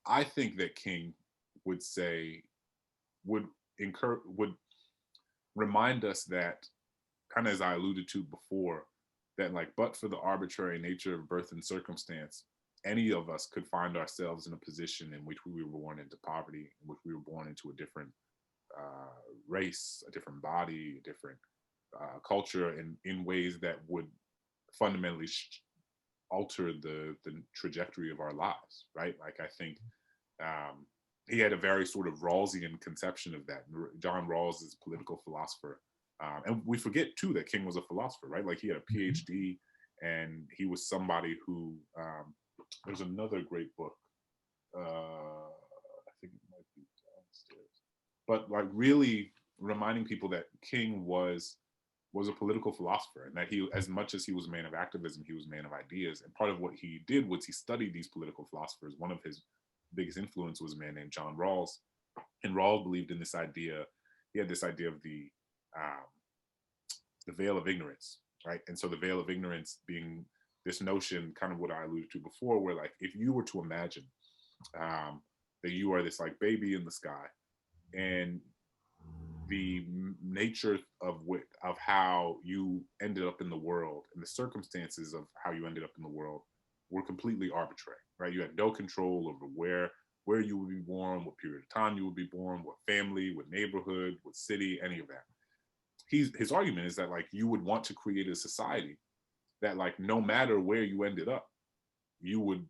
I think that King would say, would remind us that, kind of as I alluded to before, that but for the arbitrary nature of birth and circumstance, any of us could find ourselves in a position in which we were born into poverty, in which we were born into a different race, a different body, a different culture, in ways that would fundamentally alter the trajectory of our lives, right? Like I think he had a very sort of Rawlsian conception of that. John Rawls is a political philosopher. And we forget too that King was a philosopher, right? Like he had a PhD and he was somebody who, there's another great book. I think it might be downstairs. But really reminding people that King was a political philosopher and that he, as much as he was a man of activism, he was a man of ideas. And part of what he did was he studied these political philosophers. One of his biggest influence was a man named John Rawls. And Rawls believed in this idea. He had this idea of the veil of ignorance, right? And so the veil of ignorance being this notion, kind of what I alluded to before, where if you were to imagine that you are this baby in the sky, and the nature of how you ended up in the world and the circumstances of how you ended up in the world were completely arbitrary, right? You had no control over where you would be born, what period of time you would be born, what family, what neighborhood, what city, any of that. His argument is that you would want to create a society that no matter where you ended up, you would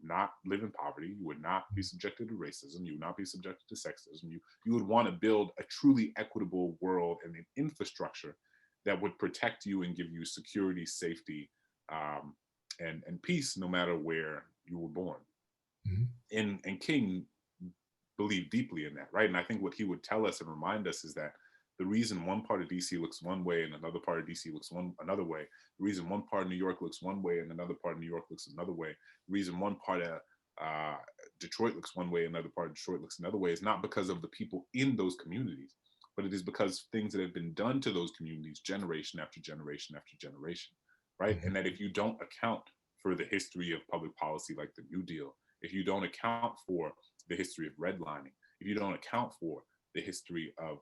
not live in poverty. You would not be subjected to racism. You would not be subjected to sexism. You would want to build a truly equitable world and an infrastructure that would protect you and give you security, safety, and peace, no matter where you were born. And King believed deeply in that, right? And I think what he would tell us and remind us is that the reason one part of DC looks one way and another part of DC looks another way, the reason one part of New York looks one way and another part of New York looks another way, the reason one part of Detroit looks one way and another part of Detroit looks another way is not because of the people in those communities, but it is because things that have been done to those communities generation after generation after generation, right? And that if you don't account for the history of public policy like the New Deal, if you don't account for the history of redlining, if you don't account for the history of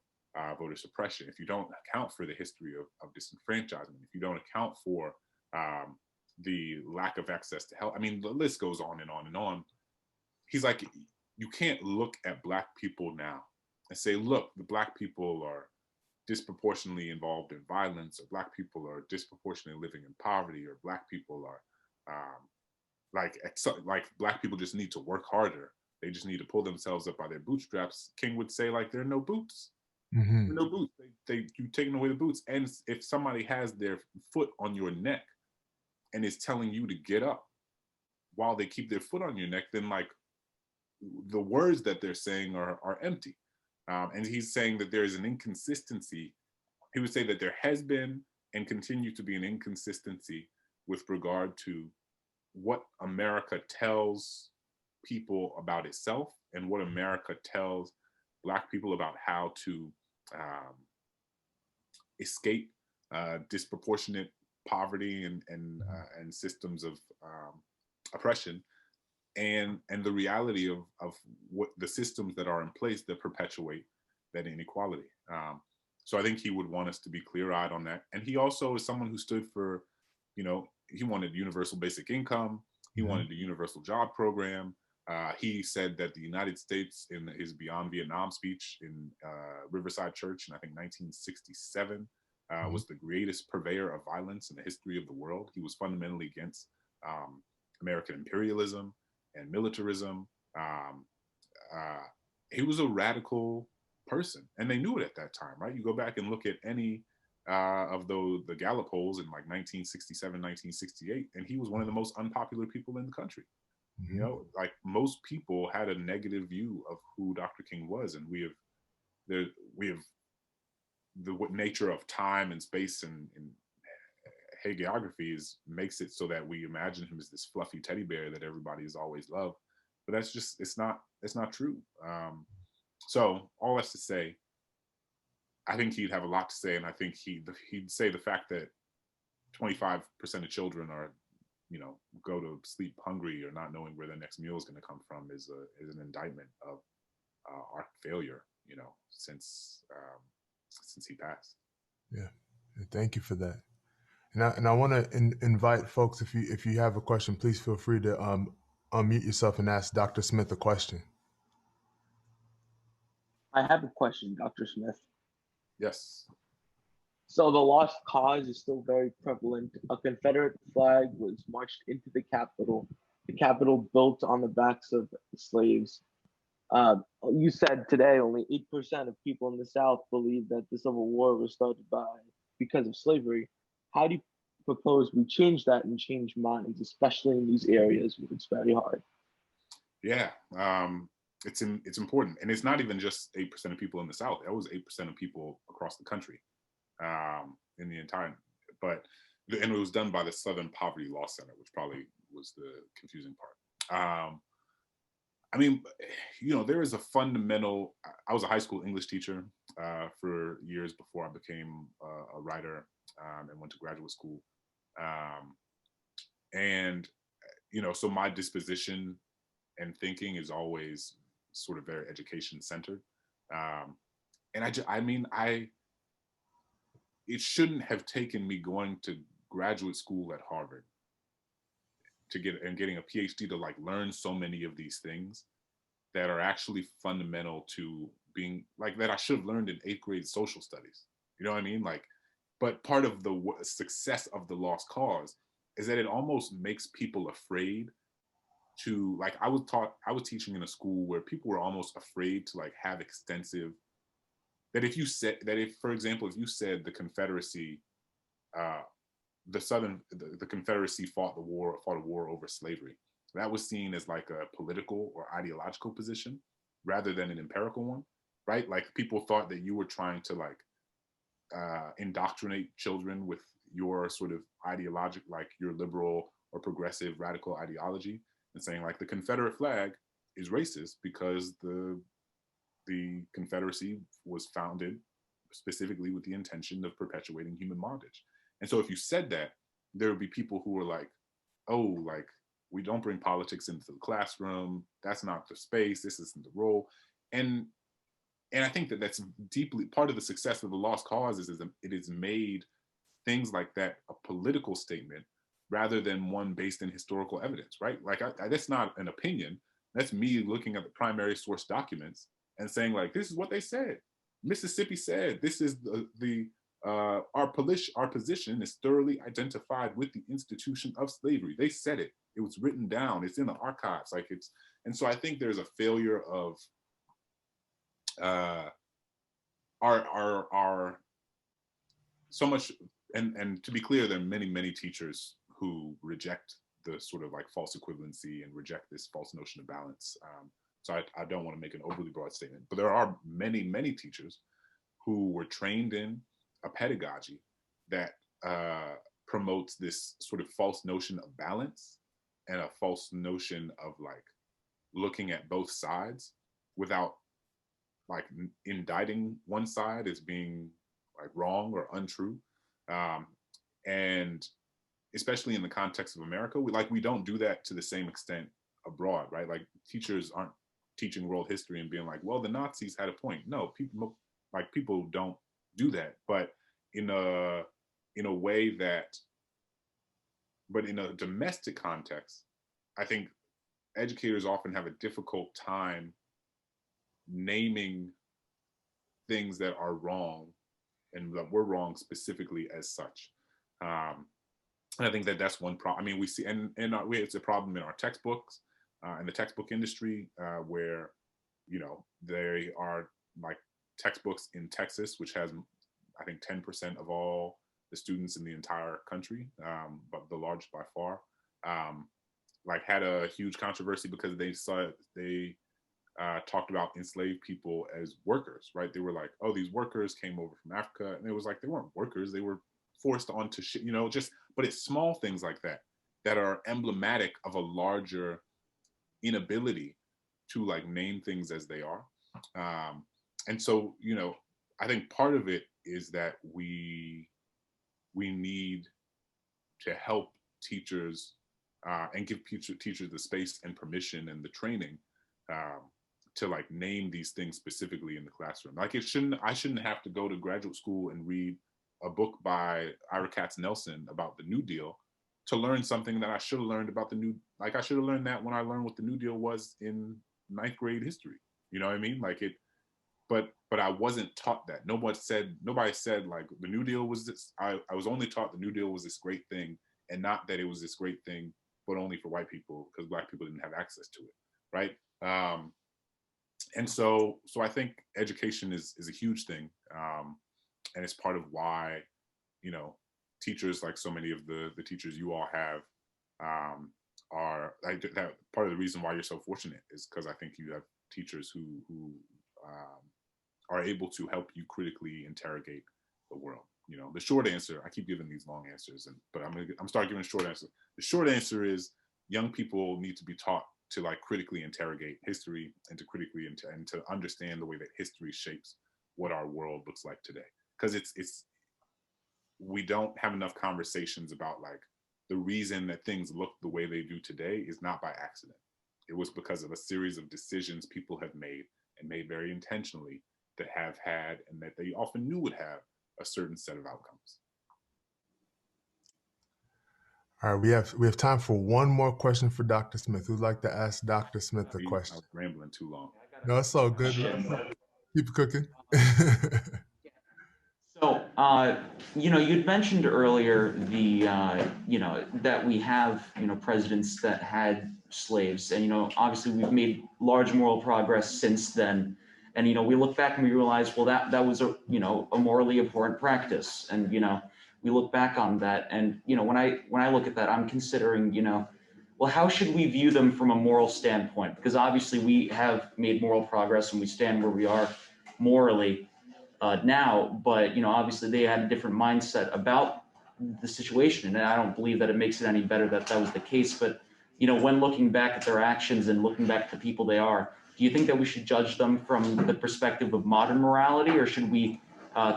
voter suppression, if you don't account for the history of disenfranchisement, if you don't account for the lack of access to health, I mean, the list goes on and on and on. He's like, you can't look at Black people now and say, look, the Black people are disproportionately involved in violence, or Black people are disproportionately living in poverty, or Black people are like Black people just need to work harder. They just need to pull themselves up by their bootstraps. King would say, like, there are no boots. There are no boots. You've taken away the boots. And if somebody has their foot on your neck and is telling you to get up while they keep their foot on your neck, then like the words that they're saying are empty. And he's saying that there is an inconsistency. He would say that there has been and continue to be an inconsistency with regard to what America tells people about itself and what America tells Black people about how to escape disproportionate poverty and systems of oppression, and the reality of what the systems that are in place that perpetuate that inequality. So I think he would want us to be clear-eyed on that. And he also is someone who stood for, he wanted universal basic income. He wanted a universal job program. He said that the United States, in his Beyond Vietnam speech in Riverside Church in, I think, 1967, was the greatest purveyor of violence in the history of the world. He was fundamentally against American imperialism and militarism. He was a radical person, and they knew it at that time, right? You go back and look at any of the Gallup polls in like 1967, 1968, and he was one of the most unpopular people in the country. Like most people had a negative view of who Dr. King was, and we have the nature of time and space and hagiography makes it so that we imagine him as this fluffy teddy bear that everybody has always loved, but that's just it's not true. So all that's to say, I think he'd have a lot to say, and I think he'd say the fact that 25% of children are go to sleep hungry or not knowing where their next meal is going to come from is an indictment of our failure, since he passed. Yeah, thank you for that. And I want to invite folks, if you have a question, please feel free to unmute yourself and ask Dr. Smith a question. I have a question, Dr. Smith. Yes. So the lost cause is still very prevalent. A Confederate flag was marched into the Capitol built on the backs of slaves. You said today only 8% of people in the South believe that the Civil War was started because of slavery. How do you propose we change that and change minds, especially in these areas where it's very hard? Yeah, it's important, and it's not even just 8% of people in the South. That was 8% of people across the country, in the entire. And it was done by the Southern Poverty Law Center, which probably was the confusing part. I mean, there is a fundamental. I was a high school English teacher for years before I became a writer and went to graduate school. So my disposition and thinking is always sort of very education centered. It shouldn't have taken me going to graduate school at Harvard getting a PhD to like learn so many of these things that are actually fundamental to being like that I should have learned in 8th grade social studies. You know what I mean? Like, but part of the success of the lost cause is that it almost makes people afraid to, like, I was teaching in a school where people were almost afraid to like have extensive, that if, for example, if you said the Confederacy, the Confederacy fought a war over slavery, that was seen as like a political or ideological position rather than an empirical one, right? Like people thought that you were trying to like indoctrinate children with your sort of ideologic, like your liberal or progressive radical ideology, and saying like the Confederate flag is racist because the Confederacy was founded specifically with the intention of perpetuating human bondage. And so if you said that, there would be people who were like, oh, like, we don't bring politics into the classroom. That's not the space. This isn't the role. And I think that that's deeply part of the success of the Lost Cause is it has made things like that a political statement rather than one based in historical evidence, right? Like that's not an opinion. That's me looking at the primary source documents and saying like, this is what they said. Mississippi said, this is our position is thoroughly identified with the institution of slavery. They said it. It was written down. It's in the archives. Like it's, and so I think there's a failure of our so much, and to be clear, there are many teachers who reject the sort of like false equivalency and reject this false notion of balance. So I don't want to make an overly broad statement, but there are many teachers who were trained in a pedagogy that promotes this sort of false notion of balance and a false notion of like looking at both sides without like indicting one side as being like wrong or untrue. And especially in the context of America, we don't do that to the same extent abroad, right? Like teachers aren't teaching world history and being like, well, the Nazis had a point. No, people don't do that, but in a way that, but in a domestic context, I think educators often have a difficult time naming things that are wrong and that we're wrong specifically as such. And I think that that's one problem. I mean, we see, and it's a problem in our textbooks, in the textbook industry, where, you know, they are like textbooks in Texas, which has, I think, 10% of all the students in the entire country, but the largest by far, like had a huge controversy because they talked about enslaved people as workers, right? They were like, oh, these workers came over from Africa. And it was like, they weren't workers. They were forced onto shit, you know, just, but it's small things like that that are emblematic of a larger inability to like name things as they are. And so, you know, I think part of it is that we need to help teachers and give teachers the space and permission and the training to like name these things specifically in the classroom. Like I shouldn't have to go to graduate school and read a book by Ira Katz Nelson about the New Deal to learn something that I should have learned about I should have learned that when I learned what the New Deal was in 9th grade history. You know what I mean? Like it, but I wasn't taught that. Nobody said like the New Deal was this. I was only taught the New Deal was this great thing, and not that it was this great thing, but only for white people because Black people didn't have access to it, right? And so I think education is a huge thing, and it's part of why, you know, teachers like so many of the teachers you all have are like that. Part of the reason why you're so fortunate is because I think you have teachers who are able to help you critically interrogate the world. You know, the short answer, I keep giving these long answers, but I'm starting giving a short answer. The short answer is young people need to be taught to like critically interrogate history and to critically and to understand the way that history shapes what our world looks like today. Because we don't have enough conversations about like the reason that things look the way they do today is not by accident. It was because of a series of decisions people have made and made very intentionally that have had and that they often knew would have a certain set of outcomes. All right, we have time for one more question for Dr. Smith. Who'd like to ask Dr. Smith a question? I was rambling too long. No, it's all good. Keep it cooking. So You'd mentioned earlier that we have, presidents that had slaves, and, obviously we've made large moral progress since then. And, we look back and we realize, well, that was a morally abhorrent practice. And, we look back on that. And, when I look at that, I'm considering, well, how should we view them from a moral standpoint? Because obviously we have made moral progress and we stand where we are morally now, but obviously they had a different mindset about the situation, and I don't believe that it makes it any better that that was the case. But when looking back at their actions and looking back at the people they are, do you think that we should judge them from the perspective of modern morality, or should we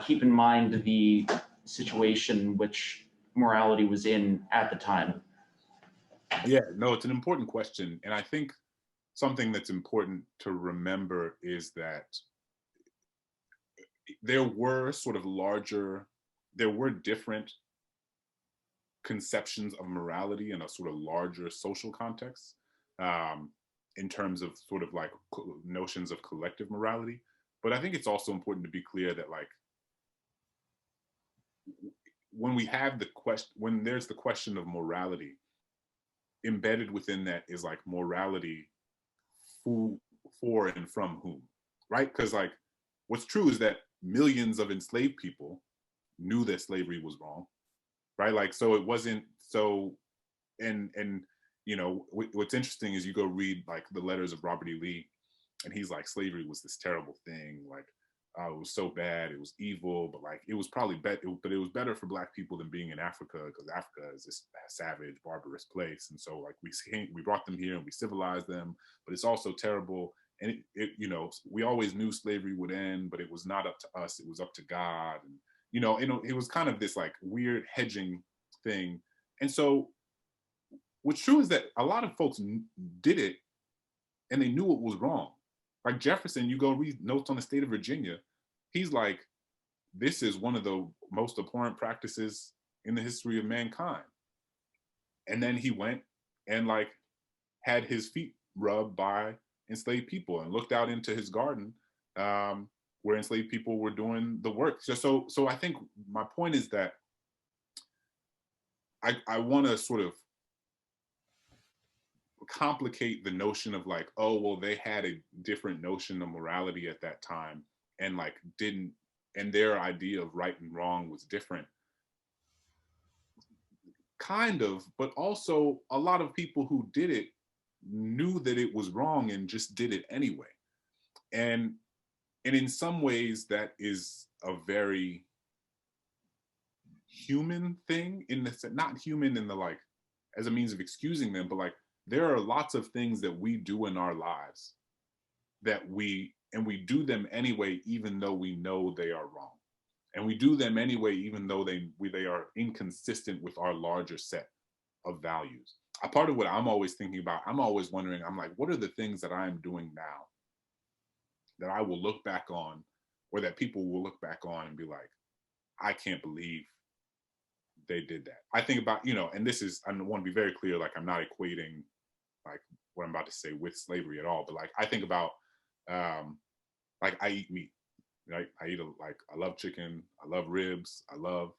keep in mind the situation which morality was in at the time? Yeah, no, it's an important question, and I think something that's important to remember is that there were different conceptions of morality in a sort of larger social context, in terms of sort of like notions of collective morality. But I think it's also important to be clear that, like, when there's the question of morality, embedded within that is like morality for and from whom, right? Because like what's true is that millions of enslaved people knew that slavery was wrong, right? Like, so it wasn't so, and what's interesting is you go read like the letters of Robert E. Lee, and he's like, slavery was this terrible thing, like it was so bad, it was evil, but like it was probably but it was better for Black people than being in Africa, because Africa is this savage, barbarous place, and so like we brought them here and we civilized them, but it's also terrible. And we always knew slavery would end, but it was not up to us, it was up to God. And it was kind of this like weird hedging thing. And so what's true is that a lot of folks did it and they knew it was wrong. Like Jefferson, you go read Notes on the State of Virginia, he's like, this is one of the most abhorrent practices in the history of mankind. And then he went and like had his feet rubbed by enslaved people and looked out into his garden, where enslaved people were doing the work. So I think my point is that I want to sort of complicate the notion of like, oh, well, they had a different notion of morality at that time, and like and their idea of right and wrong was different. Kind of, but also a lot of people who did it knew that it was wrong and just did it anyway. And in some ways that is a very human thing, in the not human in the like as a means of excusing them, but like there are lots of things that we do in our lives that we do them anyway, even though we know they are wrong. And we do them anyway, even though they are inconsistent with our larger set of values. A part of what I'm always thinking about, I'm always wondering, I'm like, what are the things that I'm doing now that I will look back on, or that people will look back on and be like, I can't believe they did that. I think about, and this is, I want to be very clear, like I'm not equating like what I'm about to say with slavery at all, but like I think about, like I eat meat, right? I love chicken, I love ribs, I love,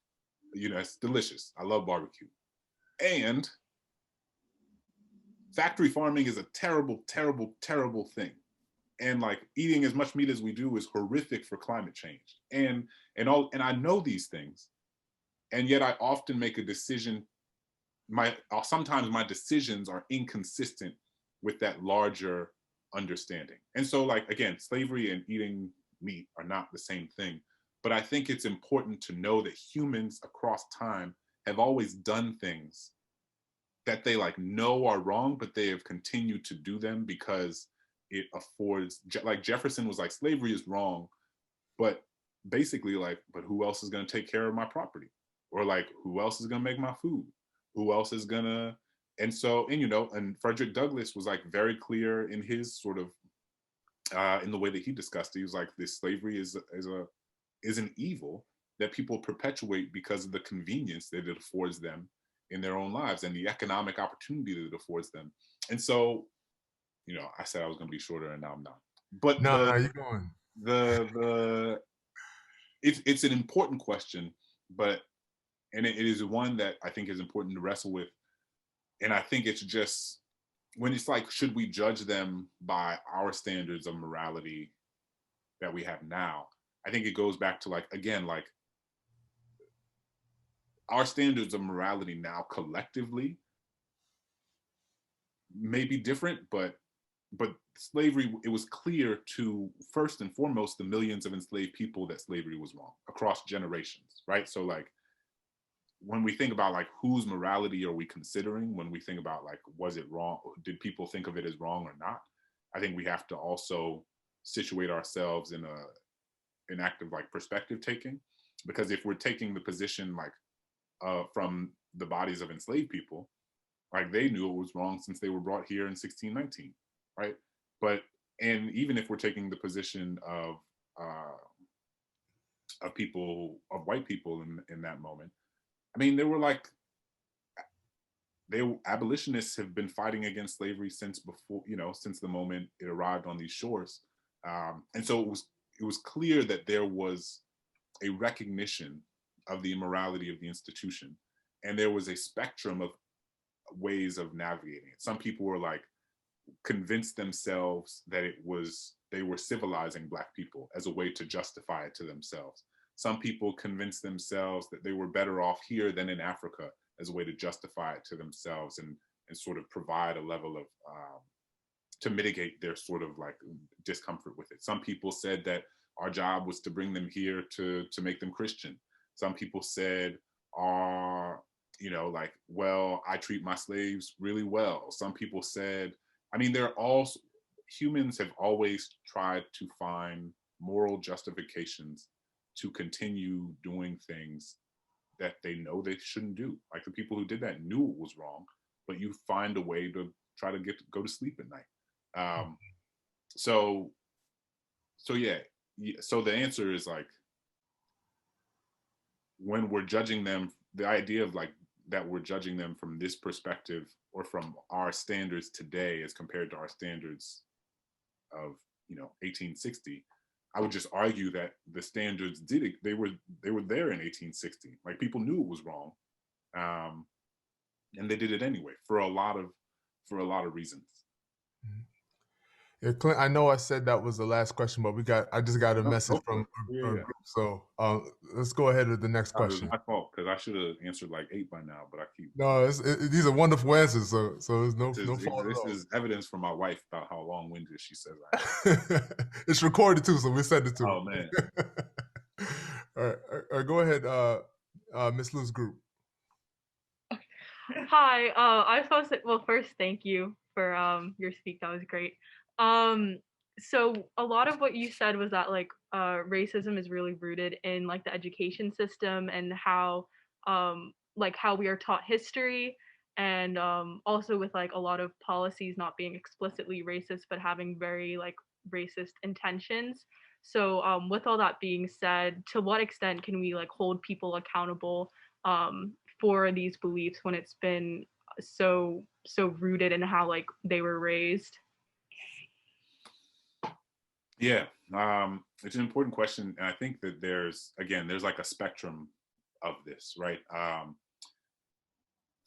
it's delicious. I love barbecue. And factory farming is a terrible, terrible, terrible thing. And like eating as much meat as we do is horrific for climate change. And I know these things, and yet I often make a decision. Sometimes my decisions are inconsistent with that larger understanding. And so, like, again, slavery and eating meat are not the same thing. But I think it's important to know that humans across time have always done things that they like know are wrong, but they have continued to do them because it affords, like Jefferson was like, slavery is wrong, but basically like, but who else is going to take care of my property? Or like, who else is going to make my food? Who else is going to, and so, and and Frederick Douglass was like very clear in his sort of, in the way that he discussed it. He was like, this slavery is an evil that people perpetuate because of the convenience that it affords them in their own lives and the economic opportunity that it affords them. And so, I said I was going to be shorter, and now I'm not. But no, you're going. The it's an important question, but and it is one that I think is important to wrestle with. And I think it's just when it's like, should we judge them by our standards of morality that we have now? I think it goes back to like, again, like our standards of morality now collectively may be different, but slavery, it was clear to first and foremost the millions of enslaved people that slavery was wrong across generations, right? So like when we think about like whose morality are we considering, when we think about like was it wrong, did people think of it as wrong or not, I think we have to also situate ourselves in an act of like perspective taking, because if we're taking the position like from the bodies of enslaved people, like they knew it was wrong since they were brought here in 1619, right? But and even if we're taking the position of people, of white people in that moment, I mean, they were like, abolitionists have been fighting against slavery since before, you know, since the moment it arrived on these shores, and so it was clear that there was a recognition of the immorality of the institution, and there was a spectrum of ways of navigating it. Some people were like convinced themselves that they were civilizing Black people as a way to justify it to themselves. Some people convinced themselves that they were better off here than in Africa as a way to justify it to themselves and sort of provide a level of to mitigate their sort of like discomfort with it. Some people said that our job was to bring them here to make them Christian. Some people said, you know, like, well, I treat my slaves really well. Some people said, I mean, humans have always tried to find moral justifications to continue doing things that they know they shouldn't do. Like the people who did that knew it was wrong, but you find a way to try to go to sleep at night. So yeah. So the answer is like, when we're judging them, the idea of like that we're judging them from this perspective or from our standards today as compared to our standards of, you know, 1860, I would just argue that the standards they were there in 1860. Like people knew it was wrong, and they did it anyway for a lot of reasons. Yeah, Clint, I know I said that was the last question, but I just got a message from our group. So let's go ahead with the next question. It was my fault because I should have answered like 8 by now, but I keep. No, these are wonderful answers. So there's no fault. This is evidence from my wife about how long-winded she says I am. It's recorded too, so we send it to her. Oh man. All right, go ahead, Miss Lou's group. Hi, I was supposed to, well, first, thank you for your speak. That was great. So a lot of what you said was that like racism is really rooted in like the education system and how we are taught history, and also with like a lot of policies not being explicitly racist but having very like racist intentions. So with all that being said, to what extent can we like hold people accountable for these beliefs when it's been so rooted in how like they were raised? Yeah, it's an important question, and I think that there's like a spectrum of this, right?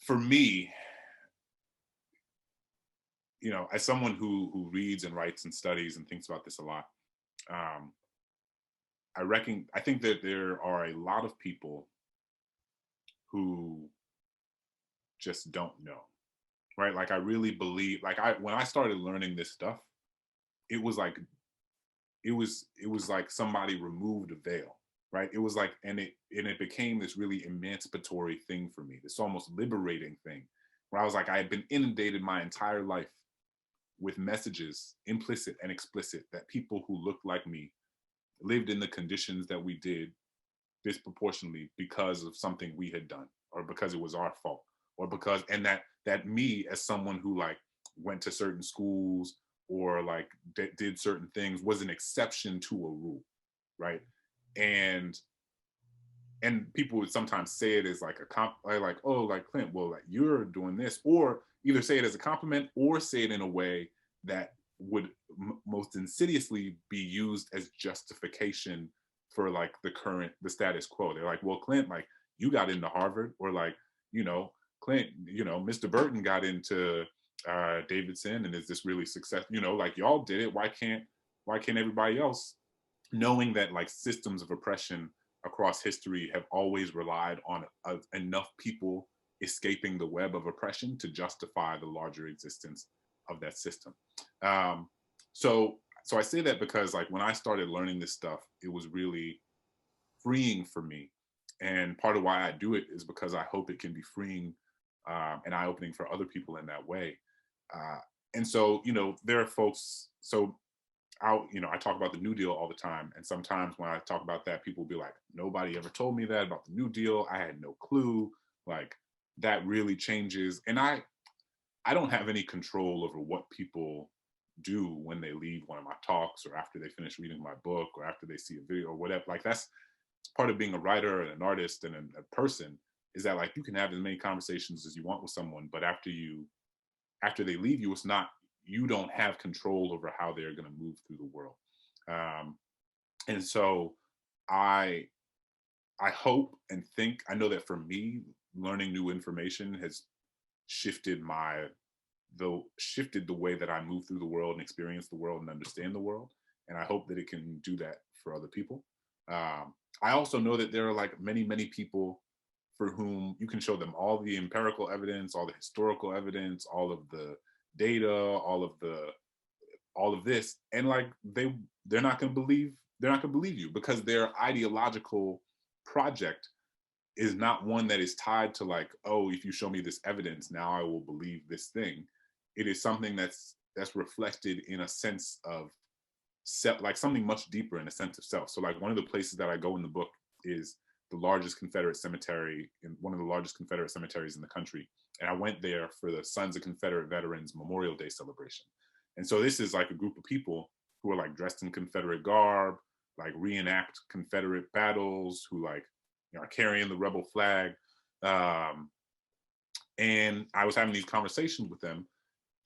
For me, you know, as someone who reads and writes and studies and thinks about this a lot, I think that there are a lot of people who just don't know, right? Like I really believe, like when I started learning this stuff, it was like somebody removed a veil, right? It was like, and it became this really emancipatory thing for me, this almost liberating thing, where I was like, I had been inundated my entire life with messages, implicit and explicit, that people who looked like me lived in the conditions that we did disproportionately because of something we had done, or because it was our fault, or because, and that me as someone who like went to certain schools or like did certain things was an exception to a rule, right? And people would sometimes say it as like like, oh, like Clint, well, like you're doing this, or either say it as a compliment or say it in a way that would most insidiously be used as justification for like the status quo. They're like, well, Clint, like you got into Harvard, or like, Clint, Mr. Burton got into Davidson, and is this really success? Like y'all did it. Why can't everybody else? Knowing that like systems of oppression across history have always relied on enough people escaping the web of oppression to justify the larger existence of that system. So I say that because like when I started learning this stuff, it was really freeing for me. And part of why I do it is because I hope it can be freeing and eye-opening for other people in that way. And so, there are folks, so I talk about the New Deal all the time. And sometimes when I talk about that, people will be like, nobody ever told me that about the New Deal. I had no clue. Like that really changes. And I don't have any control over what people do when they leave one of my talks, or after they finish reading my book, or after they see a video or whatever. Like that's part of being a writer and an artist and a person, is that like you can have as many conversations as you want with someone, but after they leave you, it's not, you don't have control over how they're going to move through the world. And so I hope and think, I know that for me, learning new information has shifted the way that I move through the world and experience the world and understand the world. And I hope that it can do that for other people. I also know that there are like many, many people for whom you can show them all the empirical evidence, all the historical evidence, all of the data, all of this, and like they're not going to believe you, because their ideological project is not one that is tied to like, oh, if you show me this evidence, now I will believe this thing. It is something that's reflected in a sense of self, like something much deeper, in a sense of self. So like one of the places that I go in the book is the largest Confederate cemetery, in one of the largest Confederate cemeteries in the country. And I went there for the Sons of Confederate Veterans Memorial Day celebration. And so this is like a group of people who are like dressed in Confederate garb, like reenact Confederate battles, who like, are carrying the rebel flag. And I was having these conversations with them.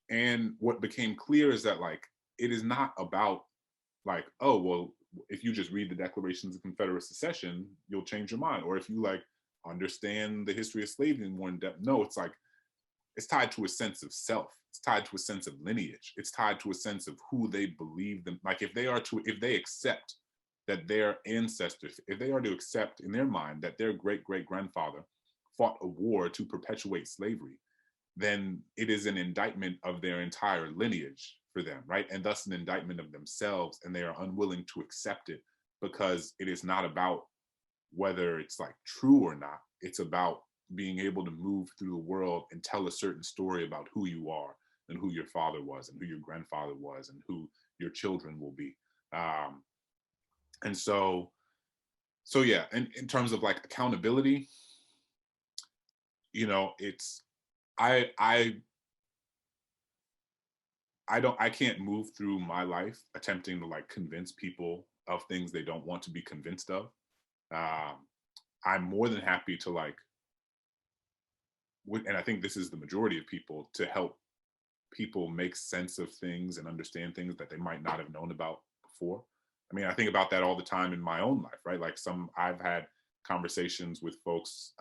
And what became clear is that like, it is not about like, oh, well, if you just read the Declarations of Confederate Secession, you'll change your mind. Or if you like understand the history of slavery more in depth. No, it's like, it's tied to a sense of self. It's tied to a sense of lineage. It's tied to a sense of who they believe them. Like if they accept that their ancestors, if they are to accept in their mind that their great-great-grandfather fought a war to perpetuate slavery, then it is an indictment of their entire lineage for them, right? And thus an indictment of themselves, and they are unwilling to accept it because it is not about whether it's like true or not. It's about being able to move through the world and tell a certain story about who you are and who your father was and who your grandfather was and who your children will be. And so yeah, in terms of like accountability, it's, I can't move through my life attempting to like convince people of things they don't want to be convinced of. I'm more than happy to like, and I think this is the majority of people, to help people make sense of things and understand things that they might not have known about before. I mean, I think about that all the time in my own life, right? Like I've had conversations with folks.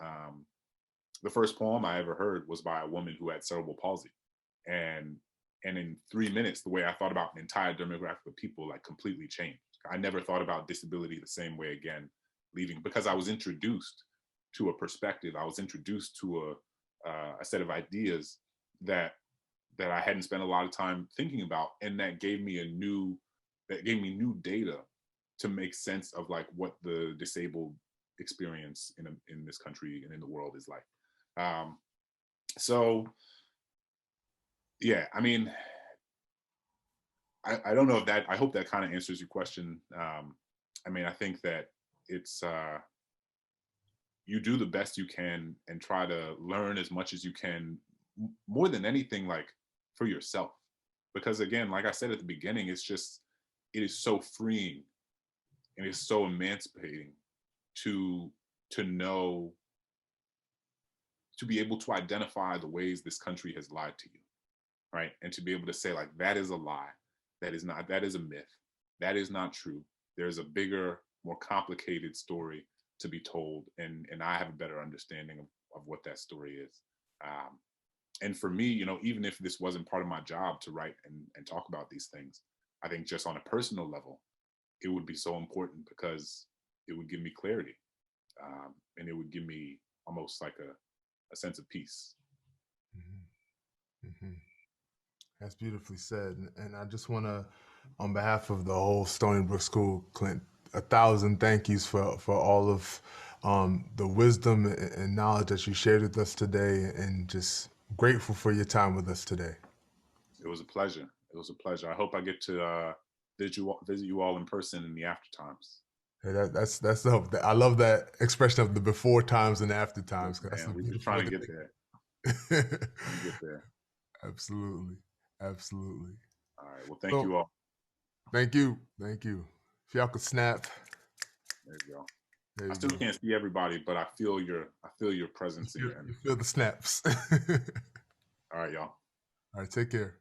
The first poem I ever heard was by a woman who had cerebral palsy. And in 3 minutes, the way I thought about an entire demographic of people like completely changed. I never thought about disability the same way again, leaving, because I was introduced to a perspective. I was introduced to a set of ideas that I hadn't spent a lot of time thinking about, and that gave me new data to make sense of like what the disabled experience in this country and in the world is like. So yeah, I mean, I don't know if that, I hope that kind of answers your question. I mean, I think that it's, you do the best you can and try to learn as much as you can, more than anything, like for yourself. Because again, like I said at the beginning, it is so freeing and it's so emancipating to know, to be able to identify the ways this country has lied to you, right? And to be able to say like, that is a lie, that is a myth, that is not true. There's a bigger, more complicated story to be told, and I have a better understanding of what that story is. And for me, you know, even if this wasn't part of my job to write and talk about these things, I think just on a personal level, it would be so important because it would give me clarity, and it would give me almost like a sense of peace. Mm-hmm. That's beautifully said. And I just want to, on behalf of the whole Stony Brook School, Clint, 1,000 thank yous for all of the wisdom and knowledge that you shared with us today, and just grateful for your time with us today. It was a pleasure. It was a pleasure. I hope I get to visit you all in person in the after times. Hey, that's the hope. I love that expression of the before times and after times. Yes, That's man, a we're just beautiful trying to way get there. Get there. Absolutely. Absolutely. All right. Well, thank you all. Thank you. Thank you. If y'all could snap. There you go. There I you still go. can't see everybody, but I feel your presence You here. feel the snaps. All right, y'all. All right, take care.